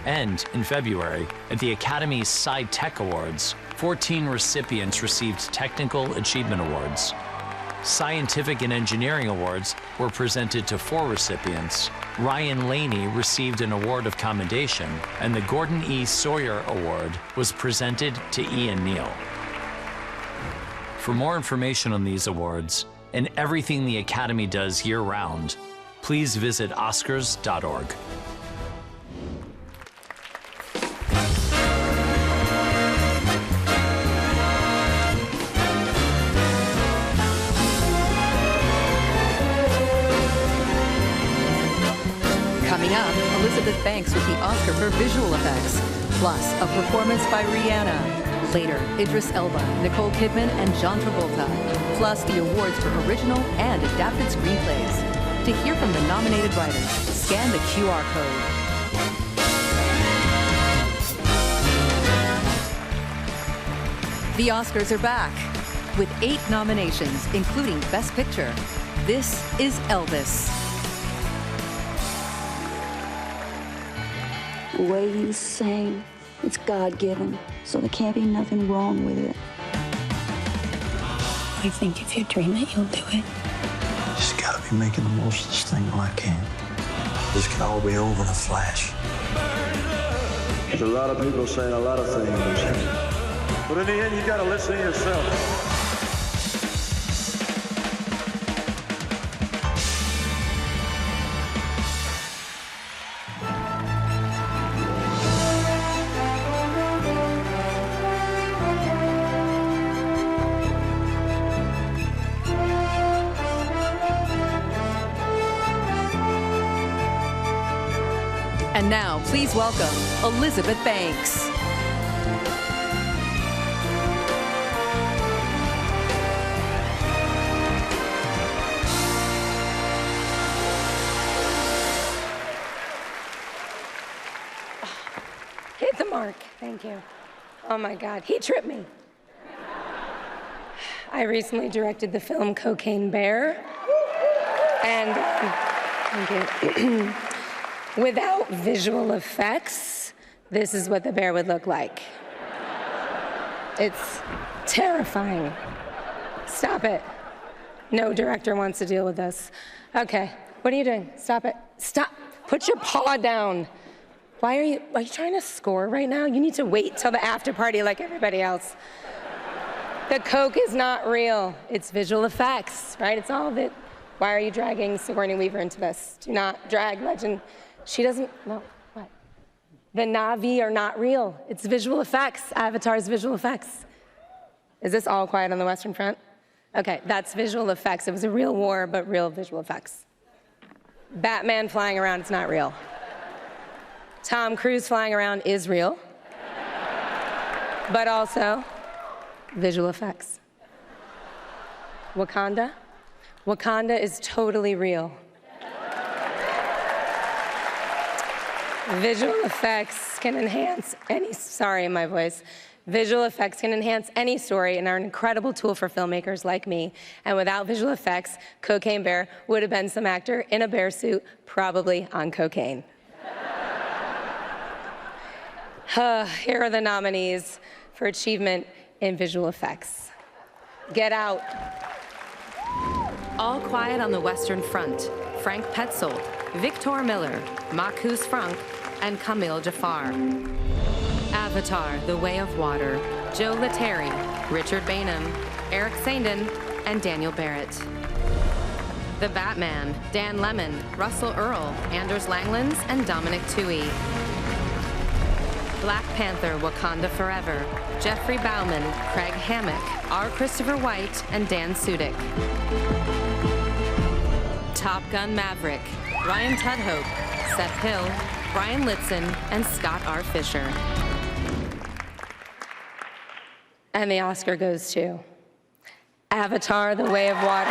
And in February, at the Academy's Sci-Tech Awards, 14 recipients received Technical Achievement Awards. Scientific and Engineering Awards were presented to 4 recipients. Ryan Laney received an award of commendation, and the Gordon E. Sawyer Award was presented to Ian Neal. For more information on these awards and everything the Academy does year-round, please visit Oscars.org. Coming up, Elizabeth Banks with the Oscar for Visual Effects, plus a performance by Rihanna. Later, Idris Elba, Nicole Kidman, and John Travolta, plus the awards for original and adapted screenplays. To hear from the nominated writers, scan the QR code. The Oscars are back with 8 nominations, including Best Picture. This is Elvis. The way you sing, it's God-given, so there can't be nothing wrong with it. I think if you dream it, you'll do it. Just gotta be making the most of this thing while I can. This can all be over in a flash. There's a lot of people saying a lot of things, but in the end, you gotta listen to yourself. And now, please welcome Elizabeth Banks. Mark. Thank you. Oh my God, he tripped me. I recently directed the film Cocaine Bear. And thank you. Without visual effects, this is what the bear would look like. It's terrifying. Stop it. No director wants to deal with this. Okay, what are you doing? Stop it. Stop. Put your paw down. Are you trying to score right now? You need to wait till the after party like everybody else. The Coke is not real. It's visual effects, right? It's all of it. Why are you dragging Sigourney Weaver into this? Do not drag Legend. She doesn't, no, what? The Na'vi are not real. It's visual effects. Avatar's visual effects. Is this All Quiet on the Western Front? Okay, that's visual effects. It was a real war, but real visual effects. Batman flying around, it's not real. Tom Cruise flying around is real, but also visual effects. Wakanda? Wakanda is totally real. Visual effects can enhance any, sorry, my voice. Visual effects can enhance any story and are an incredible tool for filmmakers like me. And without visual effects, Cocaine Bear would have been some actor in a bear suit, probably on cocaine. Here are the nominees for achievement in visual effects. Get Out. All Quiet on the Western Front, Frank Petzold, Victor Miller, Marcus Frank, and Camille Jafar. Avatar, The Way of Water, Joe Letteri, Richard Bainham, Eric Sandin, and Daniel Barrett. The Batman, Dan Lemon, Russell Earl, Anders Langlands, and Dominic Toohey. Black Panther, Wakanda Forever, Jeffrey Bauman, Craig Hammack, R. Christopher White, and Dan Sudik. Top Gun Maverick, Ryan Tudhope, Seth Hill, Brian Litzen, and Scott R. Fisher. And the Oscar goes to Avatar, The Way of Water,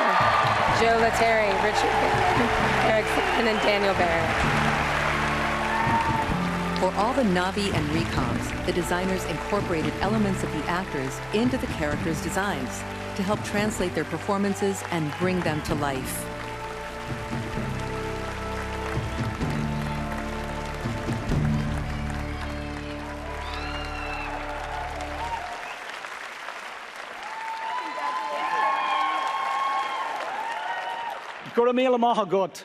Joe Letteri, Richard Bainham, Eric Sandin, and Daniel Barrett. For all the Na'vi and recoms, the designers incorporated elements of the actors into the characters' designs to help translate their performances and bring them to life. Goramila Mahagut.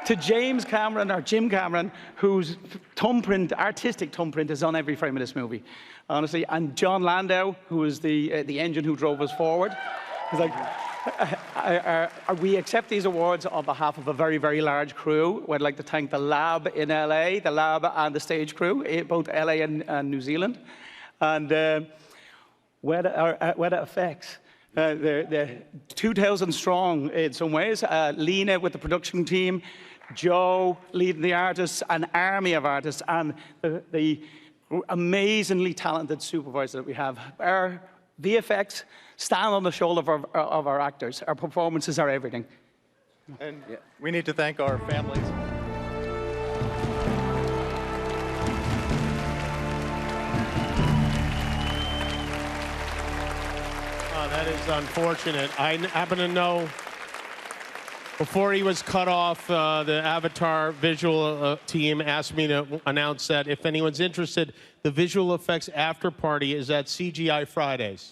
To James Cameron, or Jim Cameron, whose thumbprint, artistic thumbprint, is on every frame of this movie, honestly. And John Landau, who is the engine who drove us forward. He's like, we accept these awards on behalf of a very, very large crew. We'd like to thank the lab in LA, the lab and the stage crew, both LA and New Zealand. And Weta Effects. They're 2,000 strong in some ways. Lena with the production team, Joe leading the artists, an army of artists, and the amazingly talented supervisor that we have. Our VFX stand on the shoulder of our actors. Our performances are everything. And we need to thank our families. That is unfortunate. I happen to know before he was cut off, the Avatar visual team asked me to announce that if anyone's interested, the visual effects after party is at CGI Fridays.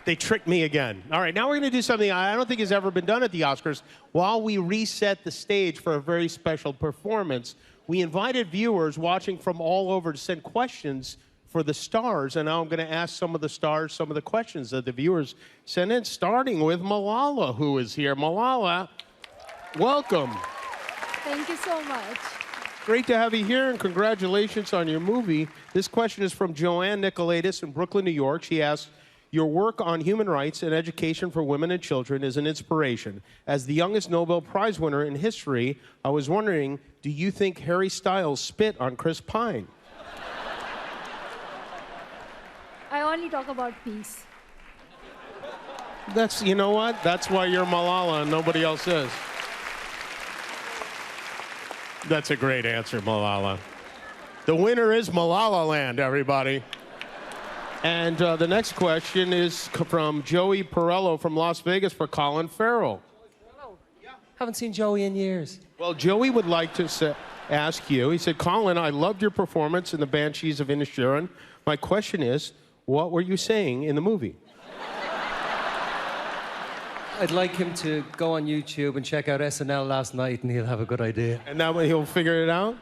They tricked me again. All right, now we're going to do something I don't think has ever been done at the Oscars. While we reset the stage for a very special performance, we invited viewers watching from all over to send questions for the stars, and now I'm going to ask some of the stars some of the questions that the viewers sent in, starting with Malala, who is here. Malala, welcome. Thank you so much. Great to have you here, and congratulations on your movie. This question is from Joanne Nicolaitis in Brooklyn, New York. She asks, your work on human rights and education for women and children is an inspiration. As the youngest Nobel Prize winner in history, I was wondering, do you think Harry Styles spit on Chris Pine? I only talk about peace. That's, you know what? That's why you're Malala and nobody else is. That's a great answer, Malala. The winner is Malala Land, everybody. And the next question is from Joey Perello from Las Vegas for Colin Farrell. Haven't seen Joey in years. Well, Joey would like to ask you, he said, Colin, I loved your performance in The Banshees of Inisherin. My question is, what were you saying in the movie? I'd like him to go on YouTube and check out SNL last night, and he'll have a good idea. And that way he'll figure it out?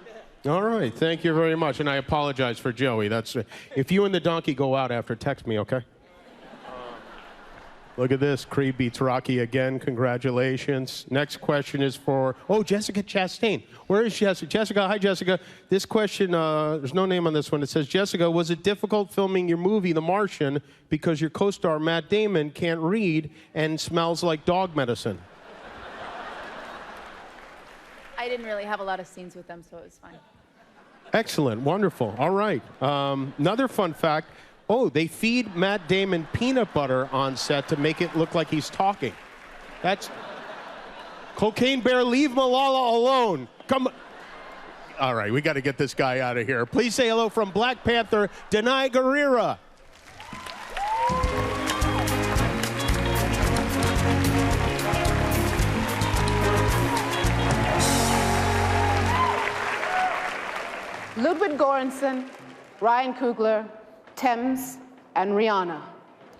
All right, thank you very much. And I apologize for Joey. That's if you and the donkey go out after, text me, okay? Look at this. Creed beats Rocky again. Congratulations. Next question is for, Jessica Chastain. Where is Jessica? Jessica, hi, Jessica. This question, there's no name on this one. It says, Jessica, was it difficult filming your movie, The Martian, because your co-star, Matt Damon, can't read and smells like dog medicine? I didn't really have a lot of scenes with them, so it was fine. Excellent. Wonderful. All right. Another fun fact. They feed Matt Damon peanut butter on set to make it look like he's talking. That's... Cocaine Bear, leave Malala alone. Come... All right, we got to get this guy out of here. Please say hello from Black Panther, Denai Guerrera. Ludwig Göransson, Ryan Coogler, Thames, and Rihanna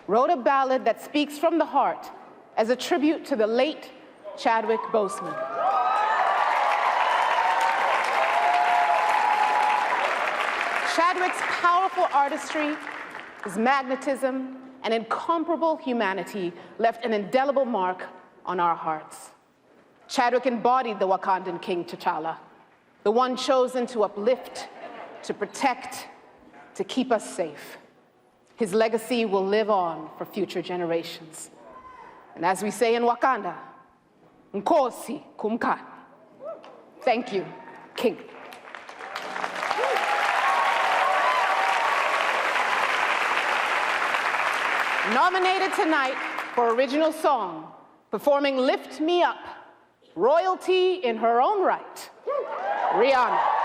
wrote a ballad that speaks from the heart as a tribute to the late Chadwick Boseman. Chadwick's powerful artistry, his magnetism, and incomparable humanity left an indelible mark on our hearts. Chadwick embodied the Wakandan King T'Challa, the one chosen to uplift, to protect, to keep us safe. His legacy will live on for future generations. And as we say in Wakanda, Nkosi Kumkani. Thank you, King. Nominated tonight for Original Song, performing Lift Me Up, royalty in her own right, Rihanna.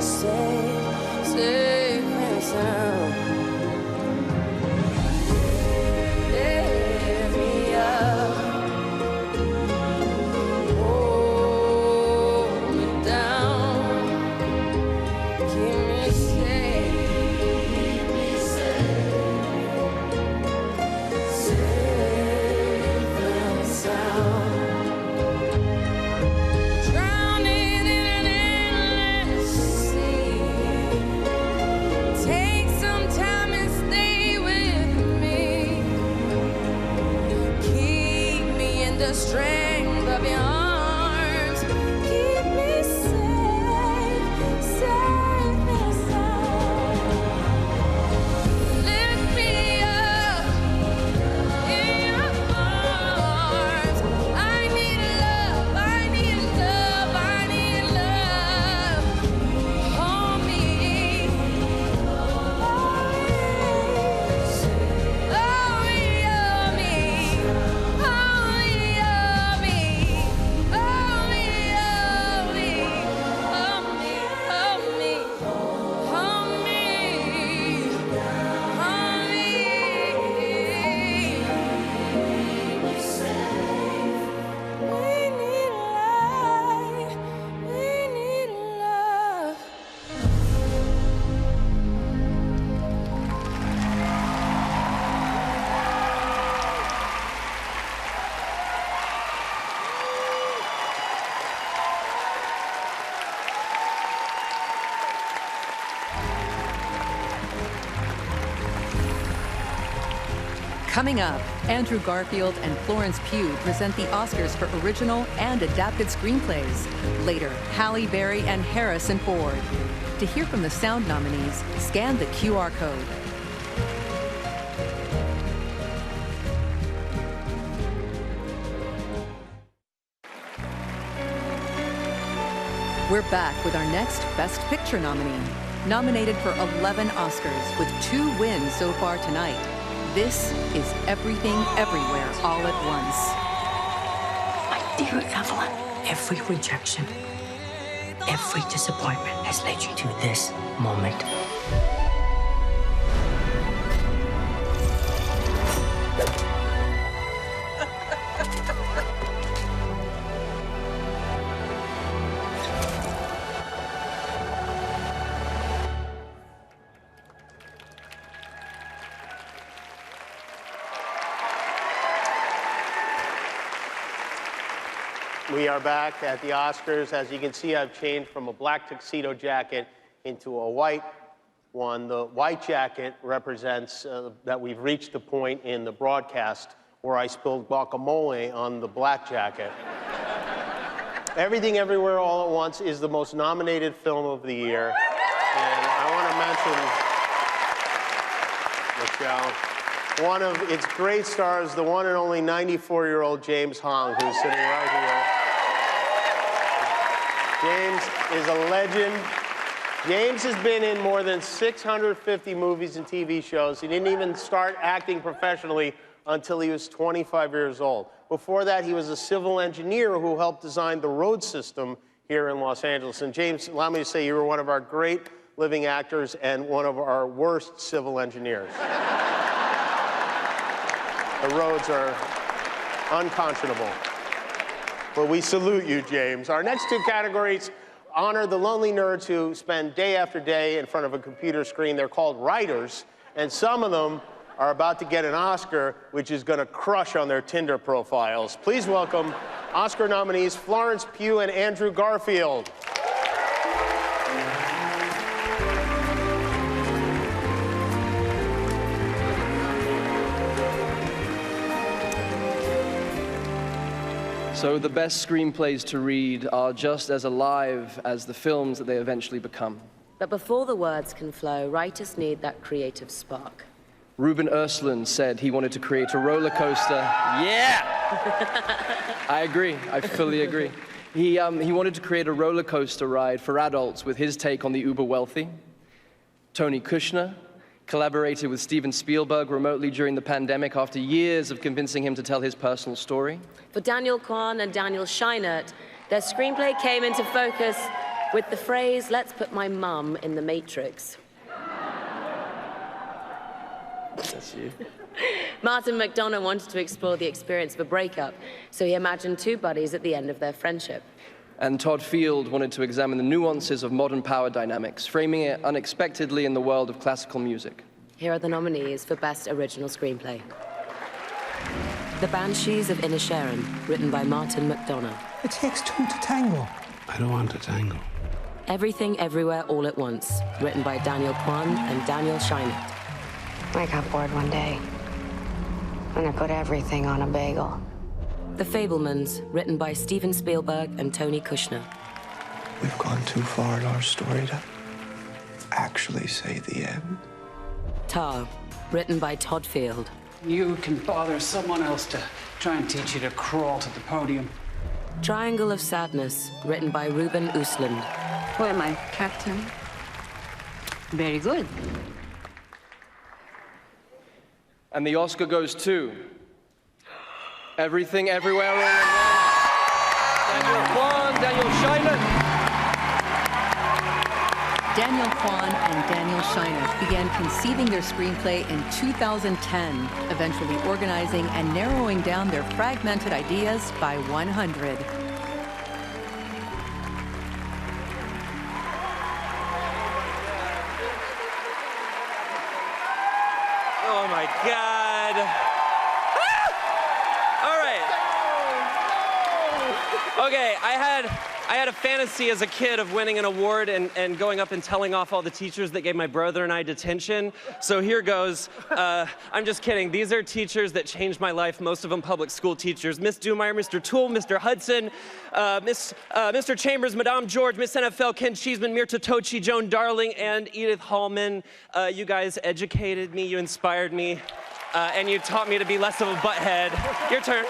Safe and sound. Coming up, Andrew Garfield and Florence Pugh present the Oscars for original and adapted screenplays. Later, Halle Berry and Harrison Ford. To hear from the sound nominees, scan the QR code. We're back with our next Best Picture nominee. Nominated for 11 Oscars with 2 wins so far tonight. This is Everything, Everywhere, All at Once. My dear Evelyn, every rejection, every disappointment has led you to this moment. We are back at the Oscars. As you can see, I've changed from a black tuxedo jacket into a white one. The white jacket represents that we've reached the point in the broadcast where I spilled guacamole on the black jacket. Everything Everywhere All at Once is the most nominated film of the year. And I want to mention, Michelle, one of its great stars, the one and only 94-year-old James Hong, who's sitting right here. James is a legend. James has been in more than 650 movies and TV shows. He didn't even start acting professionally until he was 25 years old. Before that, he was a civil engineer who helped design the road system here in Los Angeles. And James, allow me to say you were one of our great living actors and one of our worst civil engineers. The roads are unconscionable. But we salute you, James. Our next 2 categories honor the lonely nerds who spend day after day in front of a computer screen. They're called writers, and some of them are about to get an Oscar, which is going to crush on their Tinder profiles. Please welcome Oscar nominees Florence Pugh and Andrew Garfield. So the best screenplays to read are just as alive as the films that they eventually become. But before the words can flow, writers need that creative spark. Ruben Östlund said he wanted to create a roller coaster. Yeah! I agree. I fully agree. He wanted to create a roller coaster ride for adults with his take on the uber wealthy. Tony Kushner collaborated with Steven Spielberg remotely during the pandemic after years of convincing him to tell his personal story. For Daniel Kwan and Daniel Scheinert, their screenplay came into focus with the phrase, "Let's put my mum in the Matrix." That's you. Martin McDonagh wanted to explore the experience of a breakup, so he imagined 2 buddies at the end of their friendship. And Todd Field wanted to examine the nuances of modern power dynamics, framing it unexpectedly in the world of classical music. Here are the nominees for Best Original Screenplay. The Banshees of Inisherin, written by Martin McDonagh. It takes 2 to tango. I don't want to tango. Everything Everywhere All at Once, written by Daniel Kwan and Daniel Scheinert. I got bored one day, and I put everything on a bagel. The Fabelmans, written by Steven Spielberg and Tony Kushner. We've gone too far in our story to actually say the end. Tar, written by Todd Field. You can bother someone else to try and teach you to crawl to the podium. Triangle of Sadness, written by Ruben Östlund. Who am I, Captain? Very good. And the Oscar goes to Everything, Everywhere, All at Once. Daniel Kwan, Daniel Scheinert. Daniel Kwan and Daniel Scheinert began conceiving their screenplay in 2010, eventually organizing and narrowing down their fragmented ideas by 100. Oh my God. Ah! All right. Okay, I I had a fantasy as a kid of winning an award and going up and telling off all the teachers that gave my brother and I detention. So here goes. I'm just kidding. These are teachers that changed my life, most of them public school teachers. Miss Dumeyer, Mr. Toole, Mr. Hudson, Mr. Chambers, Madame George, Miss NFL, Ken Cheeseman, Mirta Tochi, Joan Darling, and Edith Hallman. You guys educated me, you inspired me, and you taught me to be less of a butthead. Your turn.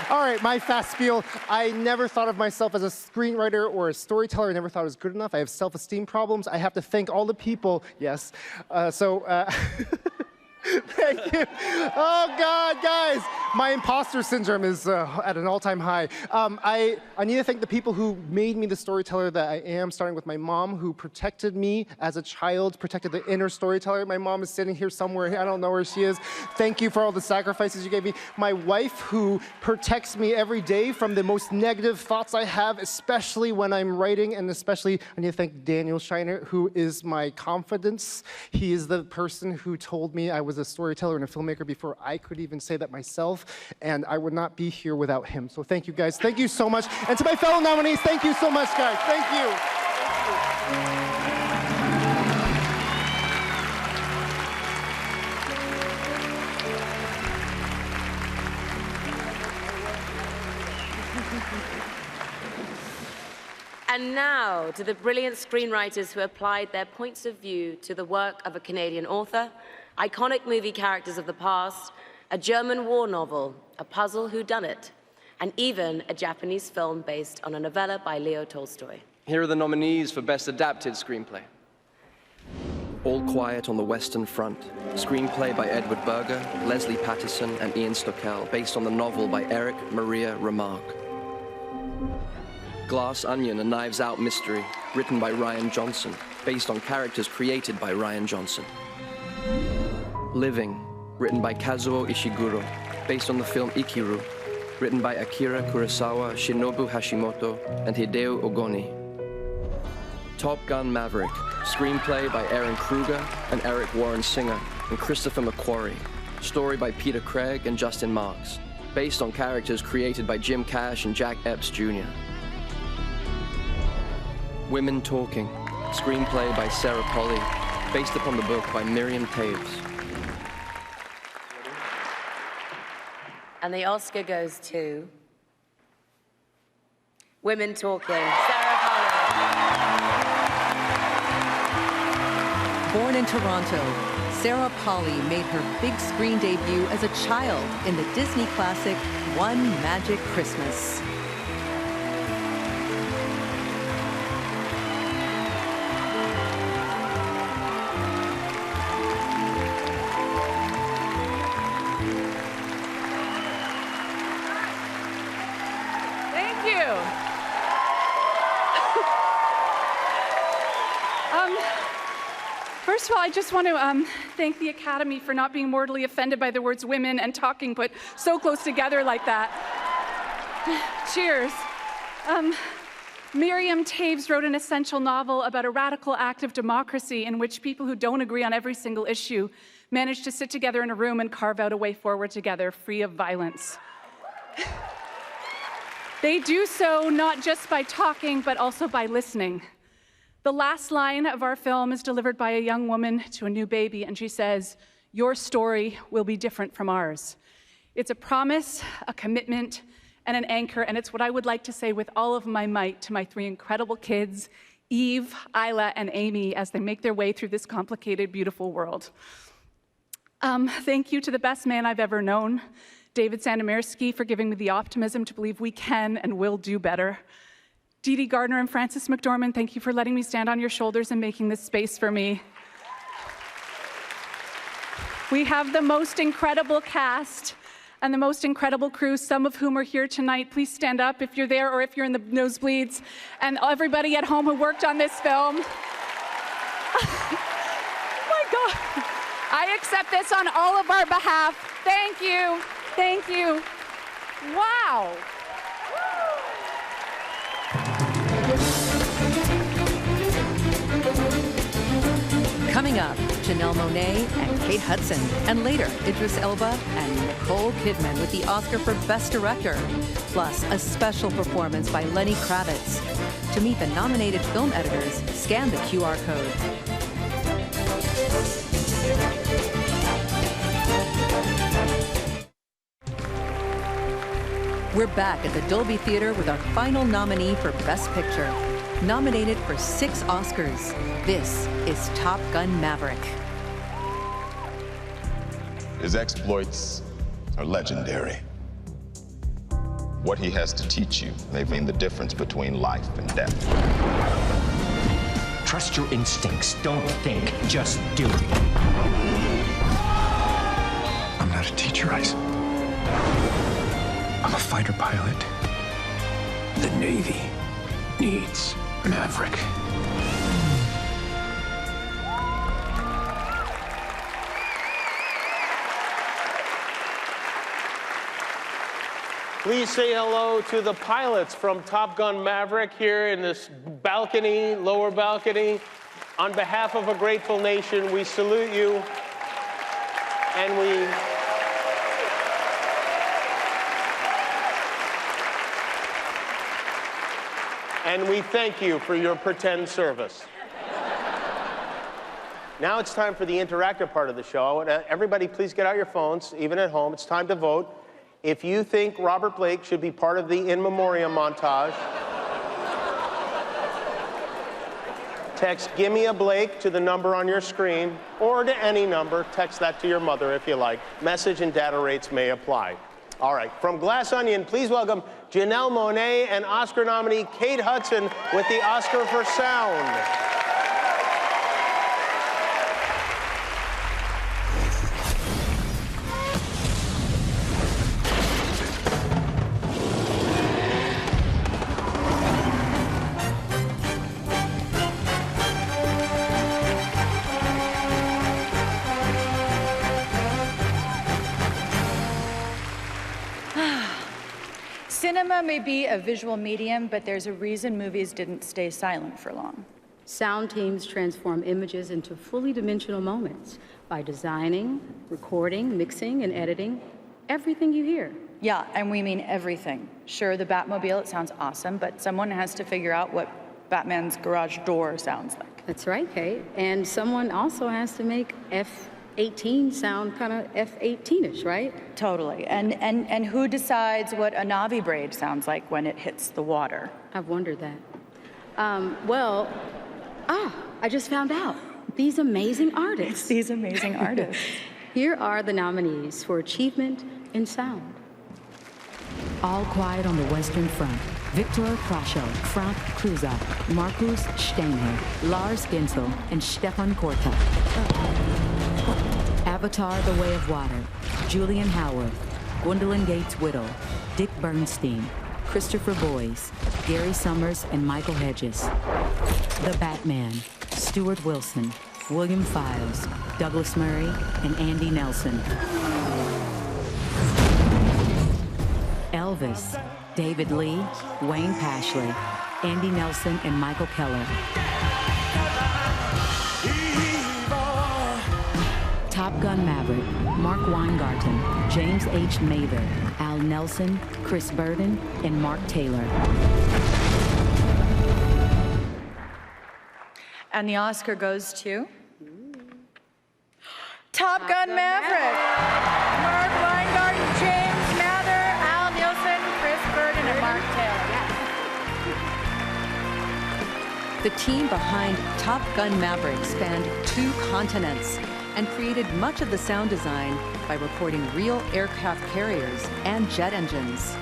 All right, my fast spiel. I never thought of myself as a screenwriter or a storyteller. I never thought I was good enough. I have self-esteem problems. I have to thank all the people. Yes. Thank you. Oh, God, guys. My imposter syndrome is at an all-time high. I need to thank the people who made me the storyteller that I am, starting with my mom, who protected me as a child, protected the inner storyteller. My mom is sitting here somewhere. I don't know where she is. Thank you for all the sacrifices you gave me. My wife, who protects me every day from the most negative thoughts I have, especially when I'm writing, and especially I need to thank Daniel Shiner, who is my confidence. He is the person who told me I was a storyteller and a filmmaker before I could even say that myself, and I would not be here without him. So thank you, guys. Thank you so much. And to my fellow nominees, thank you so much, guys. Thank you. And now to the brilliant screenwriters who applied their points of view to the work of a Canadian author, iconic movie characters of the past, a German war novel, a puzzle whodunit, and even a Japanese film based on a novella by Leo Tolstoy. Here are the nominees for Best Adapted Screenplay. All Quiet on the Western Front, screenplay by Edward Berger, Leslie Patterson, and Ian Stockel, based on the novel by Eric Maria Remarque. Glass Onion, a Knives Out mystery, written by Ryan Johnson, based on characters created by Ryan Johnson. Living, written by Kazuo Ishiguro, based on the film Ikiru, written by Akira Kurosawa, Shinobu Hashimoto, and Hideo Ogoni. Top Gun Maverick, screenplay by Aaron Kruger and Eric Warren Singer, and Christopher McQuarrie, story by Peter Craig and Justin Marks, based on characters created by Jim Cash and Jack Epps Jr. Women Talking, screenplay by Sarah Polley, based upon the book by Miriam Taves. And the Oscar goes to Women Talking, Sarah Polley. Born in Toronto, Sarah Polley made her big screen debut as a child in the Disney classic One Magic Christmas. First of all, I just want to thank the Academy for not being mortally offended by the words women and talking put so close together like that. Cheers. Miriam Taves wrote an essential novel about a radical act of democracy in which people who don't agree on every single issue manage to sit together in a room and carve out a way forward together, free of violence. They do so not just by talking, but also by listening. The last line of our film is delivered by a young woman to a new baby, and she says, "Your story will be different from ours." It's a promise, a commitment, and an anchor, and it's what I would like to say with all of my might to my three incredible kids, Eve, Isla, and Amy, as they make their way through this complicated, beautiful world. Thank you to the best man I've ever known, David Sandomirsky, for giving me the optimism to believe we can and will do better. Dee Dee Gardner and Frances McDormand, thank you for letting me stand on your shoulders and making this space for me. We have the most incredible cast and the most incredible crew, some of whom are here tonight. Please stand up if you're there or if you're in the nosebleeds. And everybody at home who worked on this film. Oh my God. I accept this on all of our behalf. Thank you. Thank you. Wow. Coming up, Janelle Monáe and Kate Hudson, and later Idris Elba and Nicole Kidman with the Oscar for Best Director, plus a special performance by Lenny Kravitz. To meet the nominated film editors, scan the QR code. We're back at the Dolby Theater with our final nominee for Best Picture. Nominated for 6 Oscars, this is Top Gun Maverick. His exploits are legendary. What he has to teach you may mean the difference between life and death. Trust your instincts. Don't think, just do. I'm not a teacher, Ice. I'm a fighter pilot. The Navy needs Maverick. Please say hello to the pilots from Top Gun Maverick here in this balcony, lower balcony. On behalf of a grateful nation, we salute you, and we thank you for your pretend service. Now it's time for the interactive part of the show. Everybody, please get out your phones, even at home. It's time to vote. If you think Robert Blake should be part of the In Memoriam montage, text "Gimme a Blake" to the number on your screen, or to any number. Text that to your mother if you like. Message and data rates may apply. All right, from Glass Onion, please welcome Janelle Monáe and Oscar nominee Kate Hudson with the Oscar for Sound. Cinema may be a visual medium, but there's a reason movies didn't stay silent for long. Sound teams transform images into fully dimensional moments by designing, recording, mixing, and editing everything you hear. Yeah, and we mean everything. Sure, the Batmobile, it sounds awesome, but someone has to figure out what Batman's garage door sounds like. That's right, Kate. And someone also has to make F-18 sound kind of F-18ish, right? Totally. And who decides what a Navi braid sounds like when it hits the water? I've wondered that. I just found out. These amazing artists. These amazing artists. Here are the nominees for Achievement in Sound. All Quiet on the Western Front. Victor Krasho, Frank Kruza, Markus Steinher, Lars Gensel, and Stefan Korta. Avatar: The Way of Water. Julian Howarth, Gwendolyn Gates-Whittle, Dick Bernstein, Christopher Boyes, Gary Summers, and Michael Hedges. The Batman, Stuart Wilson, William Files, Douglas Murray, and Andy Nelson. Elvis, David Lee, Wayne Pashley, Andy Nelson, and Michael Keller. Top Gun Maverick, Mark Weingarten, James H. Mather, Al Nelson, Chris Burden, and Mark Taylor. And the Oscar goes to Top Gun Maverick. Mark Weingarten, James Mather, Al Nielsen, Chris Burden, and Mark Taylor. The team behind Top Gun Maverick spanned 2 continents and created much of the sound design by recording real aircraft carriers and jet engines.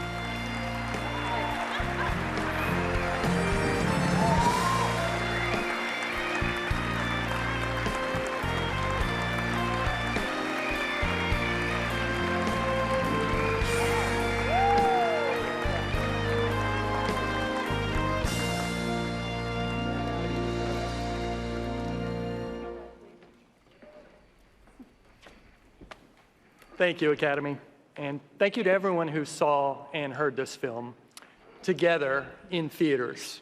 Thank you, Academy. And thank you to everyone who saw and heard this film together in theaters.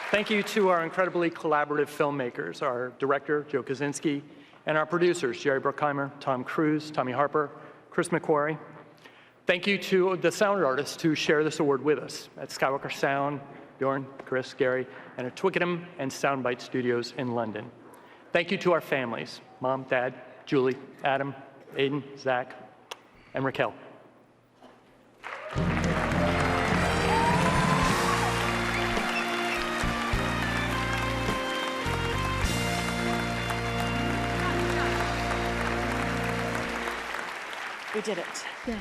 Thank you to our incredibly collaborative filmmakers, our director, Joe Kaczynski, and our producers, Jerry Bruckheimer, Tom Cruise, Tommy Harper, Chris McQuarrie. Thank you to the sound artists who share this award with us at Skywalker Sound, Bjorn, Chris, Gary, and at Twickenham and Soundbite Studios in London. Thank you to our families, Mom, Dad, Julie, Adam, Aiden, Zach, and Raquel. We did it. Yes.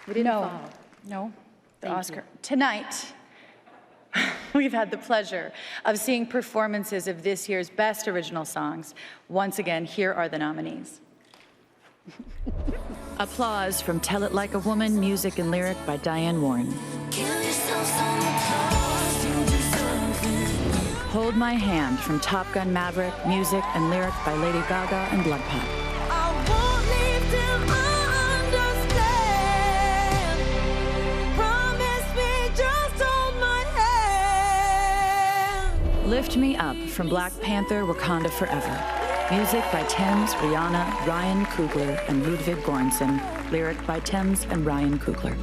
We didn't fall. No, the Thank Oscar. you. Tonight, we've had the pleasure of seeing performances of this year's best original songs. Once again, here are the nominees. Applause from Tell It Like a Woman, music and lyric by Diane Warren. Hold My Hand from Top Gun Maverick, music and lyric by Lady Gaga and Blood Pot. Lift Me Up from Black Panther, Wakanda Forever. Music by Thames, Rihanna, Ryan Coogler, and Ludwig Göransson. Lyric by Thames and Ryan Coogler.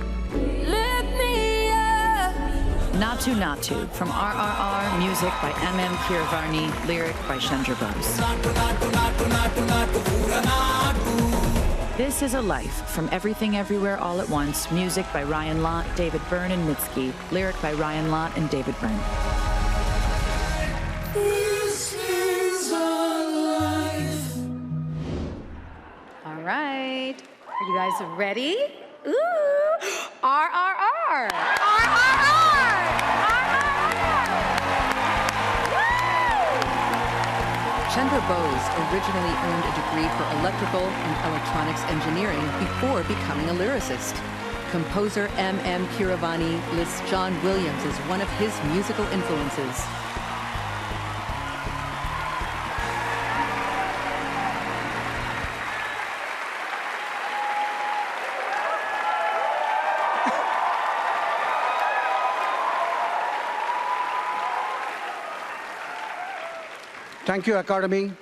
Natu Natu from RRR, music by MM Keeravani, lyric by Chandra Bose. This Is a Life from Everything Everywhere All at Once, music by Ryan Lott, David Byrne, and Mitski, lyric by Ryan Lott and David Byrne. This is our life. All right. Are you guys ready? Ooh. RRR. Chandra Bose originally earned a degree for electrical and electronics engineering before becoming a lyricist. Composer M.M. Keeravani lists John Williams as one of his musical influences. Thank you, Academy.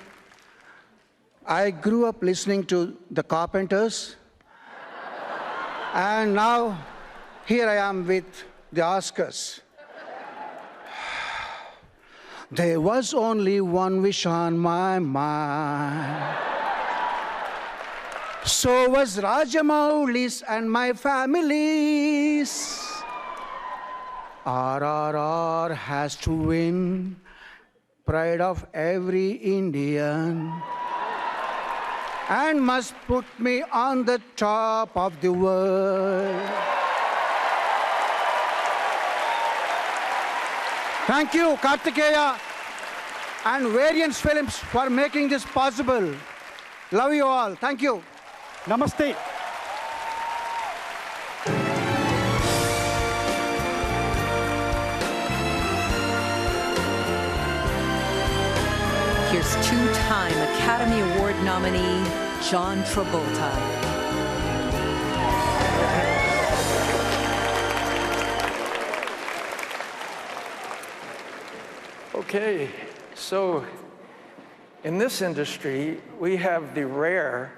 I grew up listening to the Carpenters, and now here I am with the Oscars. There was only one wish on my mind. So was Rajamouli's and my family's. RRR has to win. Pride of every Indian, and must put me on the top of the world. Thank you, Kartikeya and Variance Films for making this possible. Love you all. Thank you. Namaste. Here's two-time Academy Award nominee, John Travolta. Okay, so in this industry, we have the rare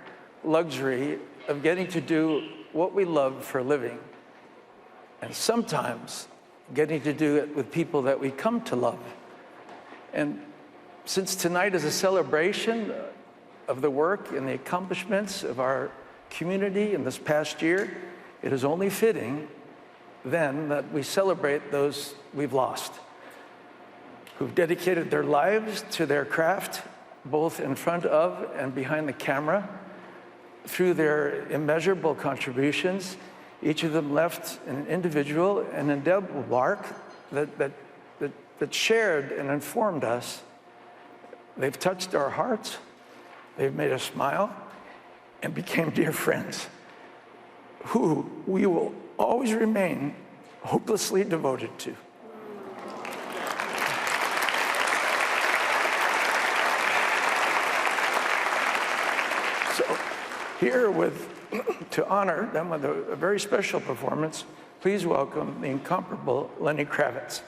luxury of getting to do what we love for a living, and sometimes getting to do it with people that we come to love. And since tonight is a celebration of the work and the accomplishments of our community in this past year, it is only fitting then that we celebrate those we've lost, who've dedicated their lives to their craft, both in front of and behind the camera. Through their immeasurable contributions, each of them left an individual and indelible mark that shared and informed us. They've touched our hearts, they've made us smile, and became dear friends, who we will always remain hopelessly devoted to. So, here to honor them with a very special performance, please welcome the incomparable Lenny Kravitz.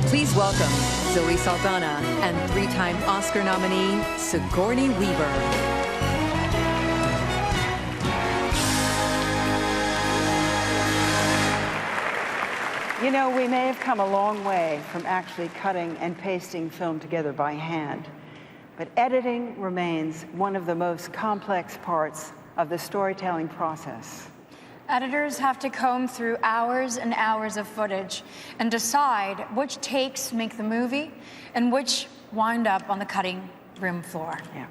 Please welcome Zoe Saldana and three-time Oscar nominee Sigourney Weaver. You know, we may have come a long way from actually cutting and pasting film together by hand, but editing remains one of the most complex parts of the storytelling process. Editors have to comb through hours and hours of footage and decide which takes make the movie and which wind up on the cutting room floor. Yeah.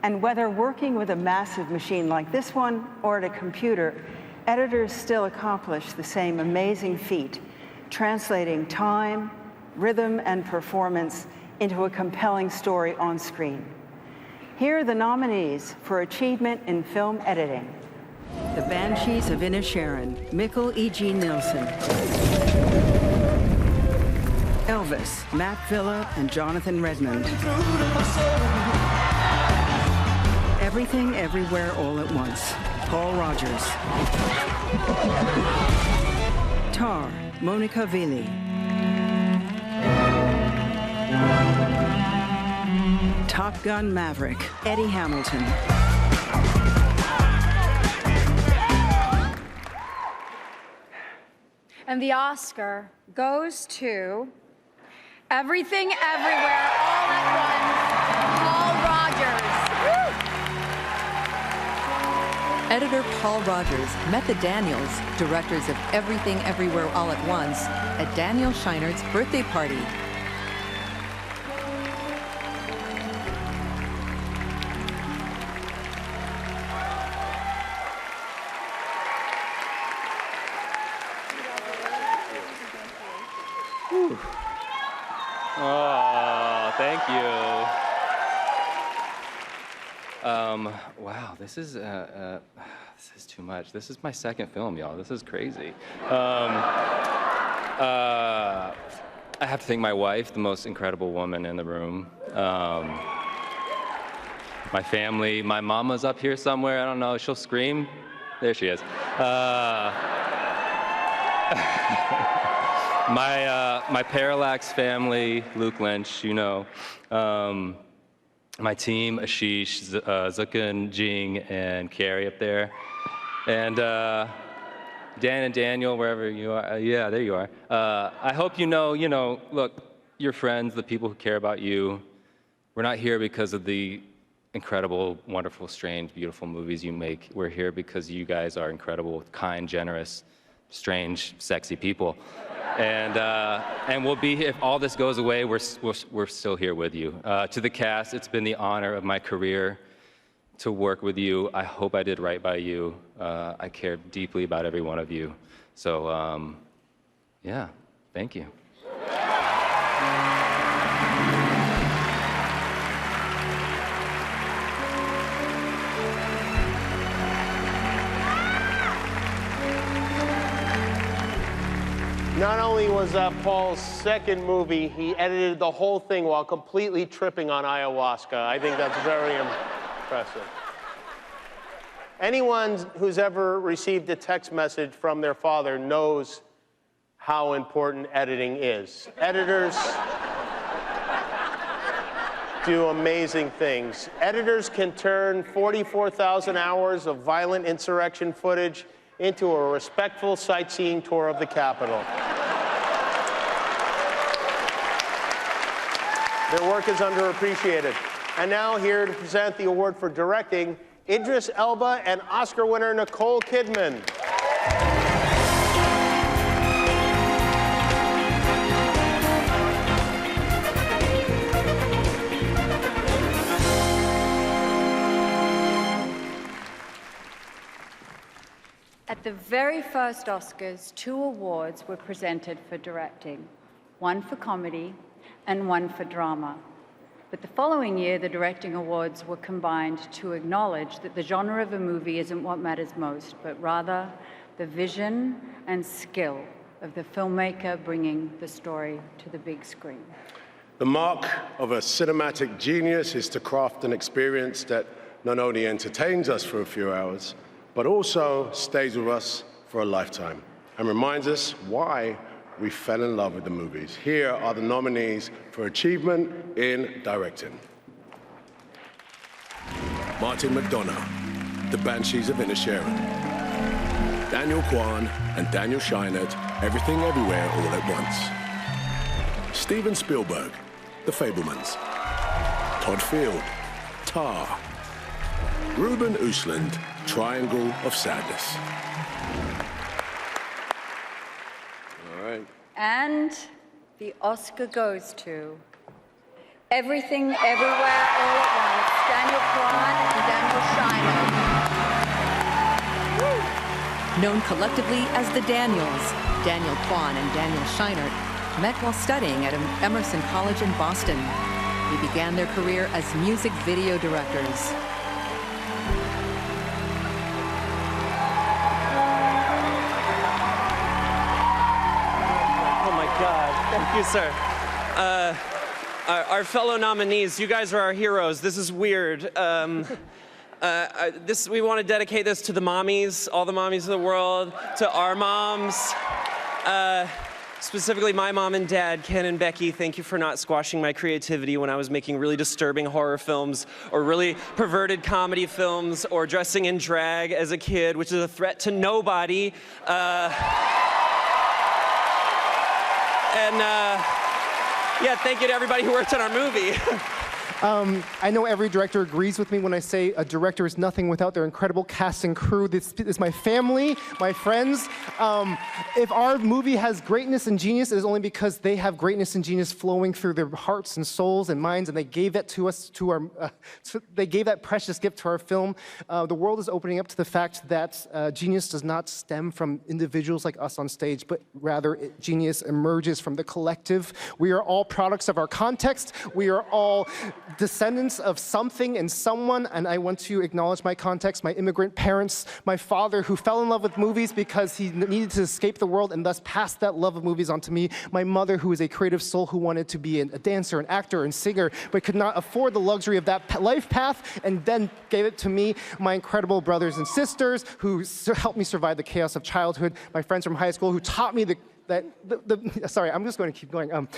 And whether working with a massive machine like this one or at a computer, editors still accomplish the same amazing feat, translating time, rhythm, and performance into a compelling story on screen. Here are the nominees for achievement in film editing. The Banshees of Inisherin, Mikkel E.G. Nilsson. Elvis, Matt Villa and Jonathan Redmond. Everything, Everywhere, All at Once, Paul Rogers. Tar, Monica Vili. Top Gun Maverick, Eddie Hamilton. And the Oscar goes to Everything, Everywhere, All at Once, Paul Rogers. Woo! Editor Paul Rogers met the Daniels, directors of Everything Everywhere All at Once, at Daniel Scheinert's birthday party. Oh, thank you. Wow, this is too much. This is my second film, y'all. This is crazy. I have to thank my wife, the most incredible woman in the room. My family, my mama's up here somewhere. I don't know. She'll scream. There she is. My Parallax family, Luke Lynch, you know. My team, Ashish, Zukan, Jing, and Carrie up there. And Dan and Daniel, wherever you are. Yeah, there you are. I hope you know, look, your friends, the people who care about you, we're not here because of the incredible, wonderful, strange, beautiful movies you make. We're here because you guys are incredible, kind, generous, strange, sexy people. And we'll be here. If all this goes away, we're still here with you. To the cast, it's been the honor of my career to work with you. I hope I did right by you. I care deeply about every one of you. So, yeah, thank you. Not only was that Paul's second movie, he edited the whole thing while completely tripping on ayahuasca. I think that's very impressive. Anyone who's ever received a text message from their father knows how important editing is. Editors do amazing things. Editors can turn 44,000 hours of violent insurrection footage into a respectful sightseeing tour of the Capitol. Their work is underappreciated. And now here to present the award for directing, Idris Elba and Oscar winner Nicole Kidman. At the very first Oscars, 2 awards were presented for directing, one for comedy and one for drama. But the following year, the directing awards were combined to acknowledge that the genre of a movie isn't what matters most, but rather the vision and skill of the filmmaker bringing the story to the big screen. The mark of a cinematic genius is to craft an experience that not only entertains us for a few hours, but also stays with us for a lifetime and reminds us why we fell in love with the movies. Here are the nominees for Achievement in Directing. Martin McDonagh, The Banshees of Inisherin. Daniel Kwan and Daniel Scheinert, Everything Everywhere All at Once. Steven Spielberg, The Fabelmans. Todd Field, Tar. Ruben Östlund, Triangle of Sadness. All right. And the Oscar goes to Everything Everywhere All at Once, Daniel Kwan and Daniel Scheinert. Known collectively as the Daniels, Daniel Kwan and Daniel Scheinert met while studying at Emerson College in Boston. They began their career as music video directors. Oh my God, thank you, sir. Our fellow nominees, you guys are our heroes. This is weird. We want to dedicate this to the mommies, all the mommies of the world, to our moms. Specifically my mom and dad, Ken and Becky. Thank you for not squashing my creativity when I was making really disturbing horror films or really perverted comedy films or dressing in drag as a kid, which is a threat to nobody. Yeah, thank you to everybody who worked on our movie. I know every director agrees with me when I say a director is nothing without their incredible cast and crew. This is my family, my friends. If our movie has greatness and genius, it is only because they have greatness and genius flowing through their hearts and souls and minds, and they gave that to us, they gave that precious gift to our film. The world is opening up to the fact that genius does not stem from individuals like us on stage, but rather genius emerges from the collective. We are all products of our context. We are all descendants of something and someone, and I want to acknowledge my context, my immigrant parents, my father who fell in love with movies because he needed to escape the world and thus passed that love of movies on to me, my mother who is a creative soul who wanted to be a dancer, an actor, and singer, but could not afford the luxury of that life path and then gave it to me, my incredible brothers and sisters who helped me survive the chaos of childhood, my friends from high school who taught me sorry, I'm just going to keep going.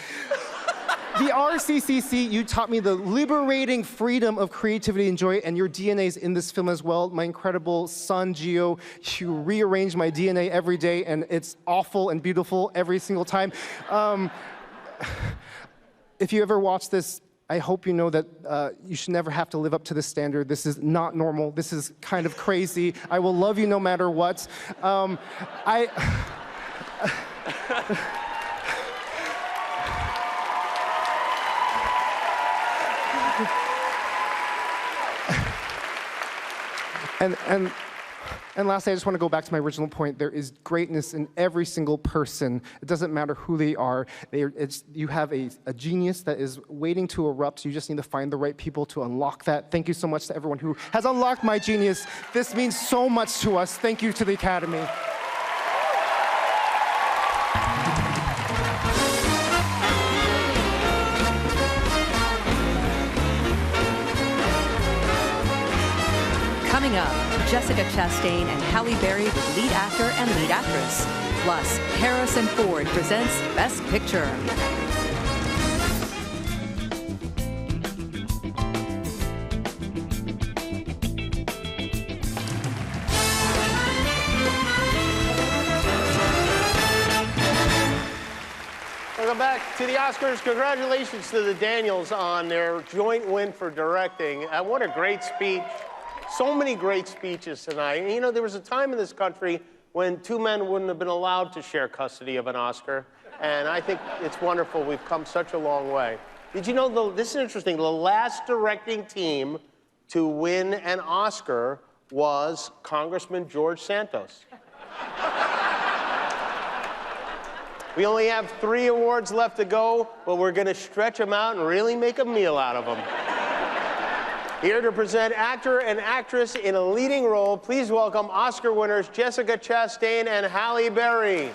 The RCCC, you taught me the liberating freedom of creativity and joy, and your DNA is in this film as well. My incredible son, Gio, you rearrange my DNA every day, and it's awful and beautiful every single time. If you ever watch this, I hope you know that you should never have to live up to this standard. This is not normal. This is kind of crazy. I will love you no matter what. And lastly, I just want to go back to my original point. There is greatness in every single person. It doesn't matter who they are. You have a genius that is waiting to erupt. You just need to find the right people to unlock that. Thank you so much to everyone who has unlocked my genius. This means so much to us. Thank you to the Academy. Coming up, Jessica Chastain and Halle Berry with lead actor and lead actress. Plus, Harrison Ford presents Best Picture. Welcome back to the Oscars. Congratulations to the Daniels on their joint win for directing. What a great speech. So many great speeches tonight. And, you know, there was a time in this country when two men wouldn't have been allowed to share custody of an Oscar. And I think it's wonderful. We've come such a long way. Did you know, this is interesting, the last directing team to win an Oscar was Congressman George Santos. We only have 3 awards left to go, but we're going to stretch them out and really make a meal out of them. Here to present actor and actress in a leading role, please welcome Oscar winners Jessica Chastain and Halle Berry.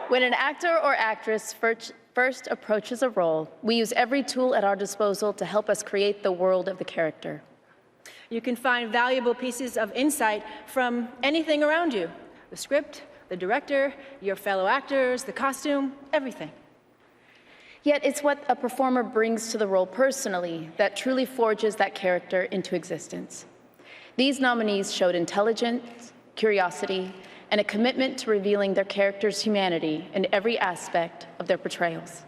When an actor or actress first approaches a role, we use every tool at our disposal to help us create the world of the character. You can find valuable pieces of insight from anything around you. The script, the director, your fellow actors, the costume, everything. Yet it's what a performer brings to the role personally that truly forges that character into existence. These nominees showed intelligence, curiosity, and a commitment to revealing their character's humanity in every aspect of their portrayals.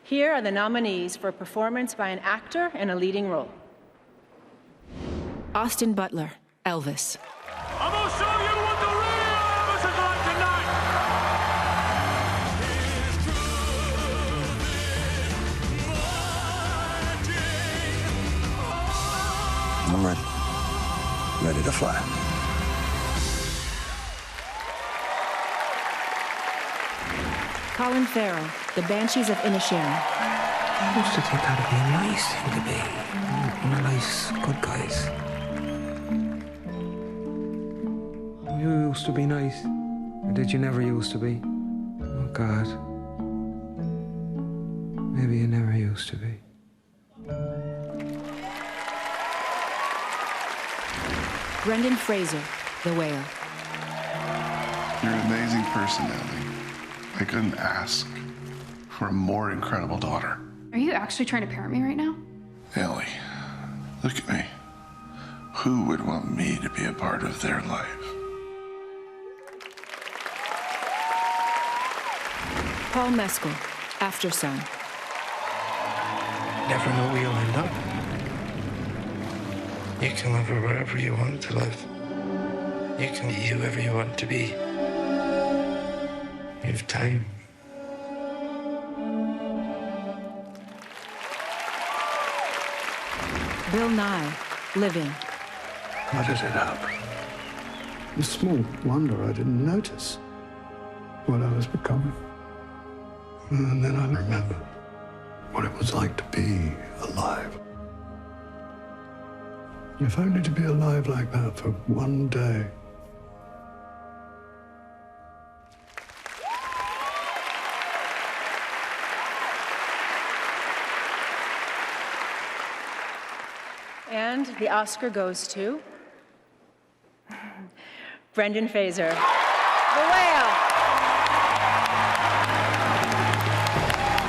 Here are the nominees for performance by an actor in a leading role. Austin Butler, Elvis. I'm gonna show you what the real Elvis is like tonight. I'm ready. Ready to fly. Colin Farrell, The Banshees of Inisherin. I used to think that'd be a nice thing to be. One of those good guys. You used to be nice. Or did you never used to be? Oh, God. Maybe you never used to be. Brendan Fraser, The Whale. You're an amazing person, Ellie. I couldn't ask for a more incredible daughter. Are you actually trying to parent me right now? Ellie, look at me. Who would want me to be a part of their life? Paul Mescal, After Sun. Never know where you'll end up. You can live wherever you want to live. You can be whoever you want to be. You have time. Bill Nye, Living. How did it happen? It's small wonder I didn't notice what I was becoming. And then I remembered what it was like to be alive. If only to be alive like that for one day. And the Oscar goes to Brendan Fraser, The Whale.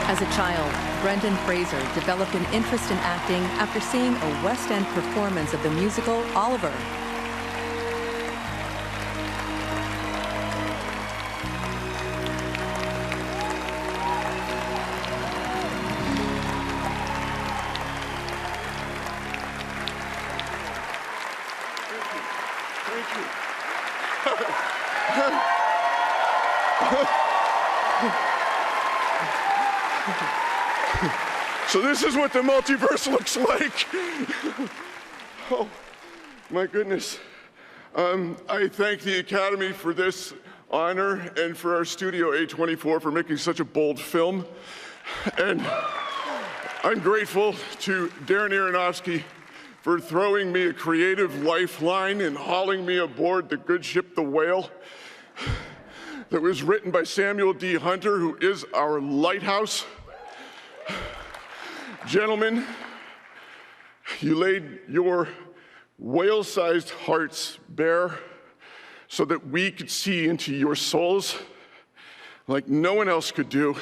As a child, Brendan Fraser developed an interest in acting after seeing a West End performance of the musical Oliver. So this is what the multiverse looks like. Oh, my goodness. I thank the Academy for this honor and for our studio A24 for making such a bold film. And I'm grateful to Darren Aronofsky for throwing me a creative lifeline and hauling me aboard the good ship, The Whale, that was written by Samuel D. Hunter, who is our lighthouse. Gentlemen, you laid your whale-sized hearts bare so that we could see into your souls like no one else could do,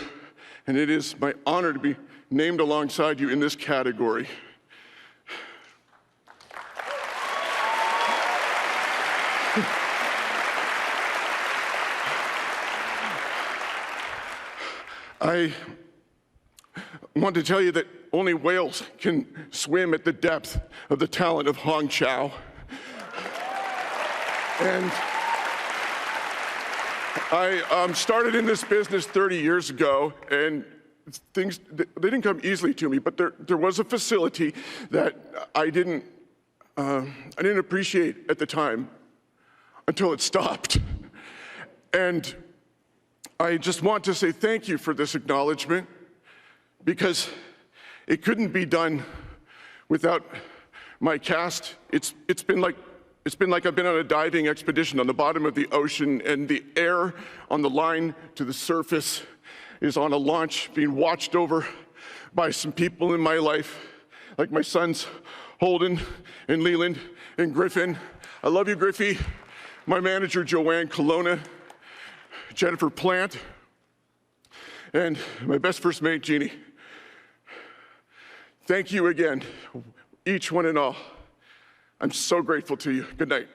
and it is my honor to be named alongside you in this category. I want to tell you that only whales can swim at the depth of the talent of Hong Chow. And I started in this business 30 years ago, and things, they didn't come easily to me, but there was a facility that I didn't appreciate at the time until it stopped. And I just want to say thank you for this acknowledgement, because it couldn't be done without my cast. It's been like It's been like I've been on a diving expedition on the bottom of the ocean, and the air on the line to the surface is on a launch being watched over by some people in my life, like my sons, Holden and Leland and Griffin. I love you, Griffey. My manager, Joanne Colonna, Jennifer Plant, and my best first mate, Jeannie. Thank you again, each one and all. I'm so grateful to you. Good night.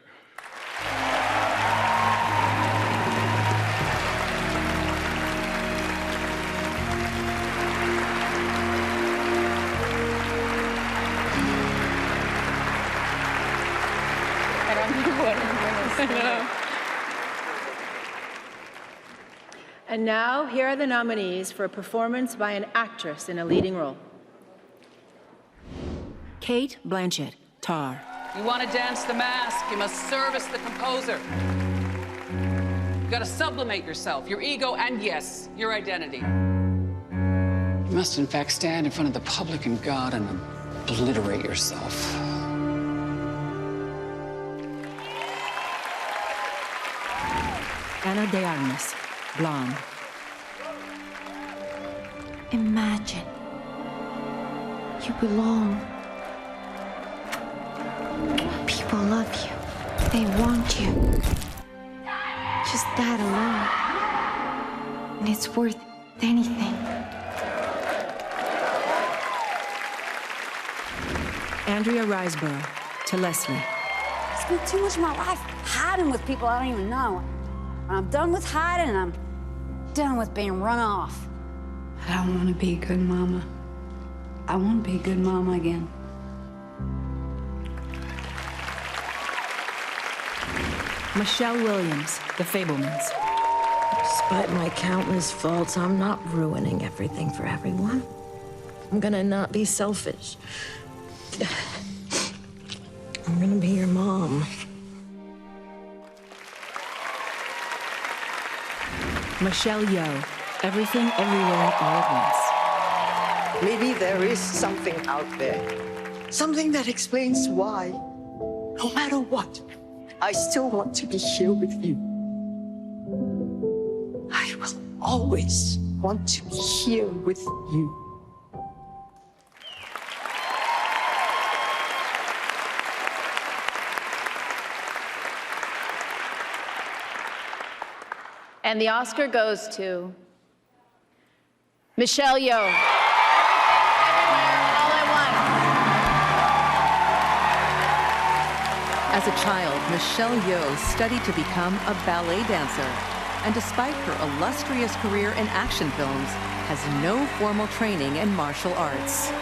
I don't know what I'm going to say. And now, here are the nominees for a performance by an actress in a leading role. Cate Blanchett, Tar. You want to dance the mask, you must service the composer. You got to sublimate yourself, your ego, and yes, your identity. You must, in fact, stand in front of the public and God and obliterate yourself. Ana de Armas, Blonde. Imagine you belong. People love you. They want you. Just that alone. And it's worth anything. Andrea Riseborough, to Leslie. I spent too much of my life hiding with people I don't even know. When I'm done with hiding, I'm done with being run off. I don't want to be a good mama. I want to be a good mama again. Michelle Williams, The Fabelmans. Despite my countless faults, I'm not ruining everything for everyone. I'm gonna not be selfish. I'm gonna be your mom. Michelle Yeoh, Everything Everywhere All at Once. Maybe there is something out there. Something that explains why, no matter what, I still want to be here with you. I will always want to be here with you. And the Oscar goes to Michelle Yeoh. As a child, Michelle Yeoh studied to become a ballet dancer, and despite her illustrious career in action films, has no formal training in martial arts.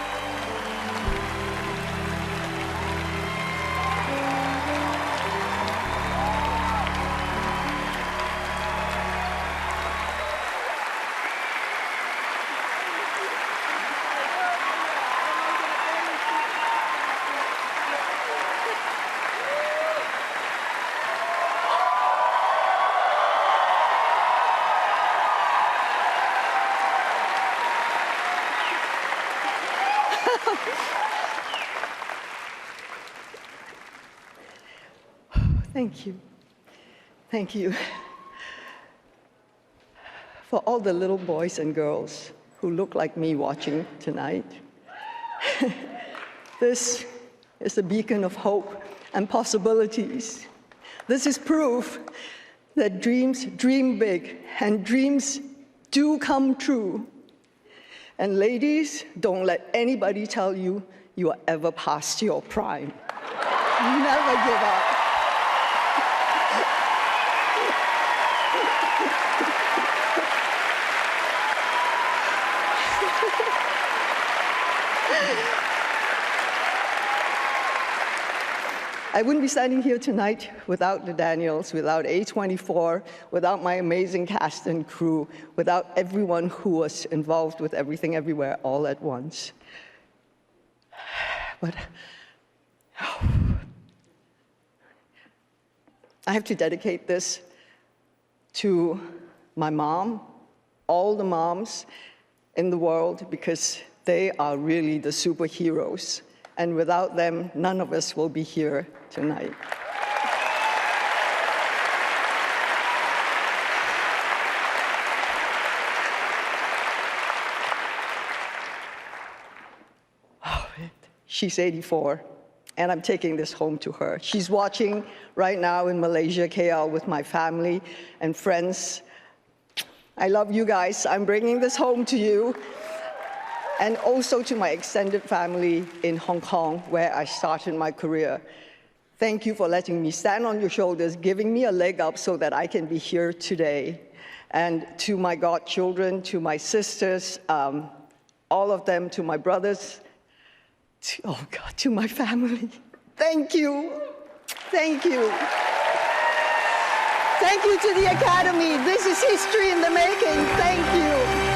Thank you. Thank you for all the little boys and girls who look like me watching tonight. This is a beacon of hope and possibilities. This is proof that dreams dream big and dreams do come true. And ladies, don't let anybody tell you you are ever past your prime. Never give up. I wouldn't be standing here tonight without the Daniels, without A24, without my amazing cast and crew, without everyone who was involved with Everything Everywhere All at Once. But I have to dedicate this to my mom, all the moms in the world, because they are really the superheroes. And without them, none of us will be here tonight. She's 84, and I'm taking this home to her. She's watching right now in Malaysia, KL, with my family and friends. I love you guys. I'm bringing this home to you. And also to my extended family in Hong Kong, where I started my career. Thank you for letting me stand on your shoulders, giving me a leg up so that I can be here today. And to my godchildren, to my sisters, all of them, to my brothers, to my family. Thank you. Thank you. Thank you to the Academy. This is history in the making. Thank you.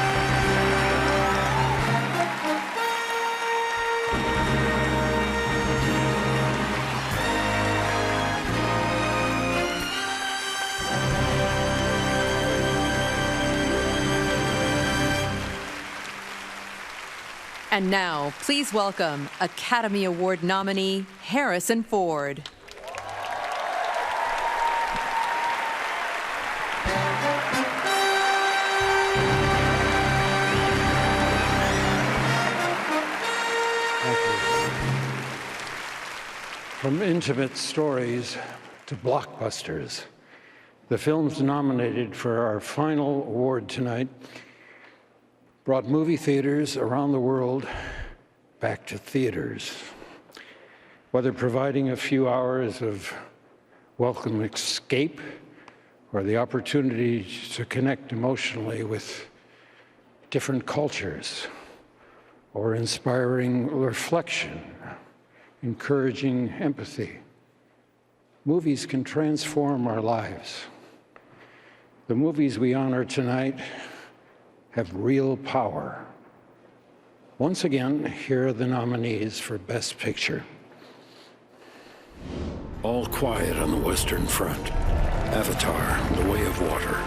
And now, please welcome Academy Award nominee Harrison Ford. From intimate stories to blockbusters, the films nominated for our final award tonight brought movie theaters around the world back to theaters. Whether providing a few hours of welcome escape or the opportunity to connect emotionally with different cultures, or inspiring reflection, encouraging empathy, movies can transform our lives. The movies we honor tonight have real power. Once again, here are the nominees for Best Picture. All Quiet on the Western Front, Avatar, The Way of Water,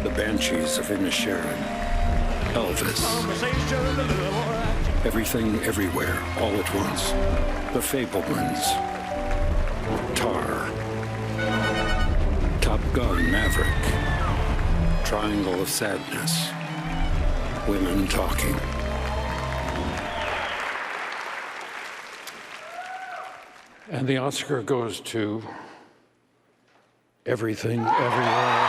The Banshees of Inisherin, Elvis, Everything Everywhere All at Once, The Fabelmans, Tar, Top Gun Maverick, Triangle of Sadness, Women Talking. And the Oscar goes to Everything, Everywhere,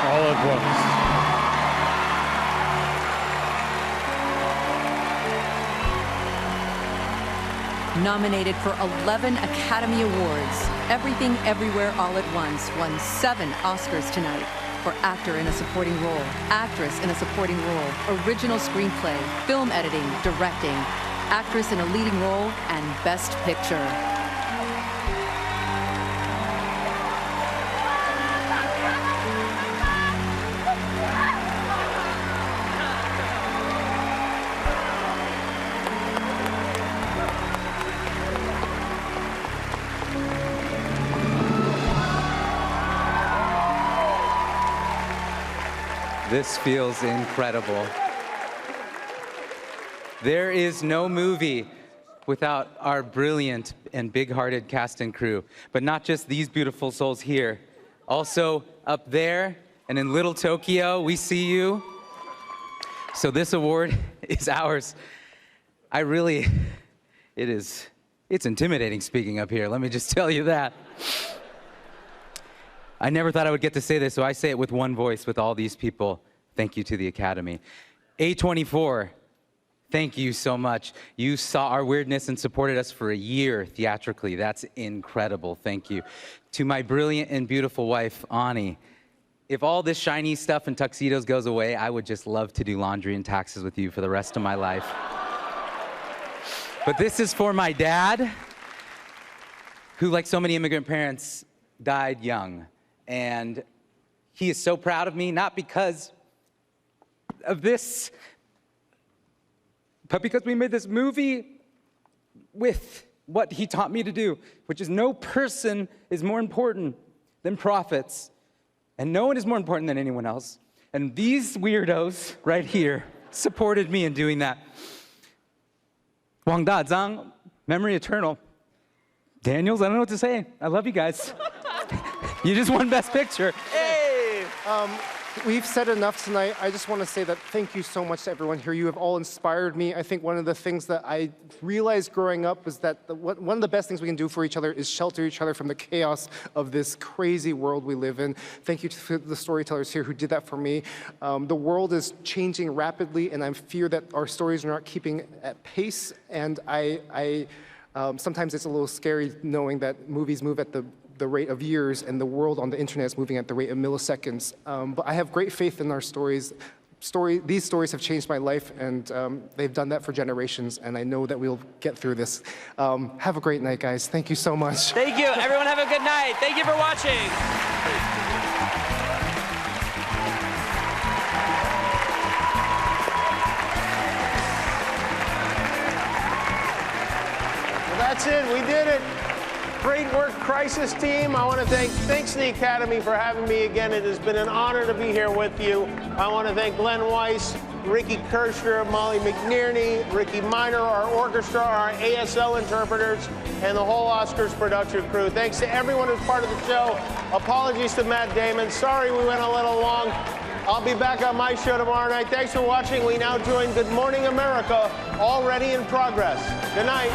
All at Once. Nominated for 11 Academy Awards, Everything Everywhere All at Once won 7 Oscars tonight for actor in a supporting role, actress in a supporting role, original screenplay, film editing, directing, actress in a leading role, and Best Picture. This feels incredible. There is no movie without our brilliant and big-hearted cast and crew, but not just these beautiful souls here. Also up there and in Little Tokyo, we see you. So this award is ours. It's intimidating speaking up here, let me just tell you that. I never thought I would get to say this, so I say it with one voice with all these people. Thank you to the Academy. A24, thank you so much. You saw our weirdness and supported us for a year theatrically. That's incredible, thank you. To my brilliant and beautiful wife, Ani, if all this shiny stuff and tuxedos goes away, I would just love to do laundry and taxes with you for the rest of my life. But this is for my dad, who, like so many immigrant parents, died young. And he is so proud of me, not because of this, but because we made this movie with what he taught me to do, which is no person is more important than prophets, and no one is more important than anyone else. And these weirdos right here supported me in doing that. Wang Da Zhang, memory eternal. Daniels, I don't know what to say. I love you guys. You just won Best Picture. Hey! We've said enough tonight. I just want to say that thank you so much to everyone here. You have all inspired me. I think one of the things that I realized growing up was that one of the best things we can do for each other is shelter each other from the chaos of this crazy world we live in. Thank you to the storytellers here who did that for me. The world is changing rapidly, and I fear that our stories are not keeping at pace. And sometimes it's a little scary knowing that movies move at the rate of years, and the world on the internet is moving at the rate of milliseconds. But I have great faith in our stories. These stories have changed my life, and they've done that for generations, and I know that we'll get through this. Have a great night, guys. Thank you so much. Thank you. Everyone have a good night. Thank you for watching. Well, that's it. We did it. Great work, Crisis team. I want to thanks to the Academy for having me again. It has been an honor to be here with you. I want to thank Glenn Weiss, Ricky Kirschner, Molly McNerney, Ricky Miner, our orchestra, our ASL interpreters, and the whole Oscars production crew. Thanks to everyone who's part of the show. Apologies to Matt Damon. Sorry we went a little long. I'll be back on my show tomorrow night. Thanks for watching. We now join Good Morning America, already in progress. Good night.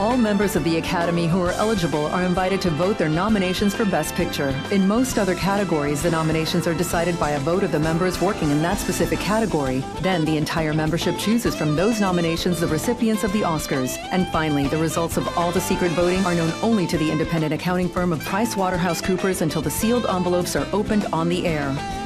All members of the Academy who are eligible are invited to vote their nominations for Best Picture. In most other categories, the nominations are decided by a vote of the members working in that specific category. Then the entire membership chooses from those nominations the recipients of the Oscars. And finally, the results of all the secret voting are known only to the independent accounting firm of PricewaterhouseCoopers until the sealed envelopes are opened on the air.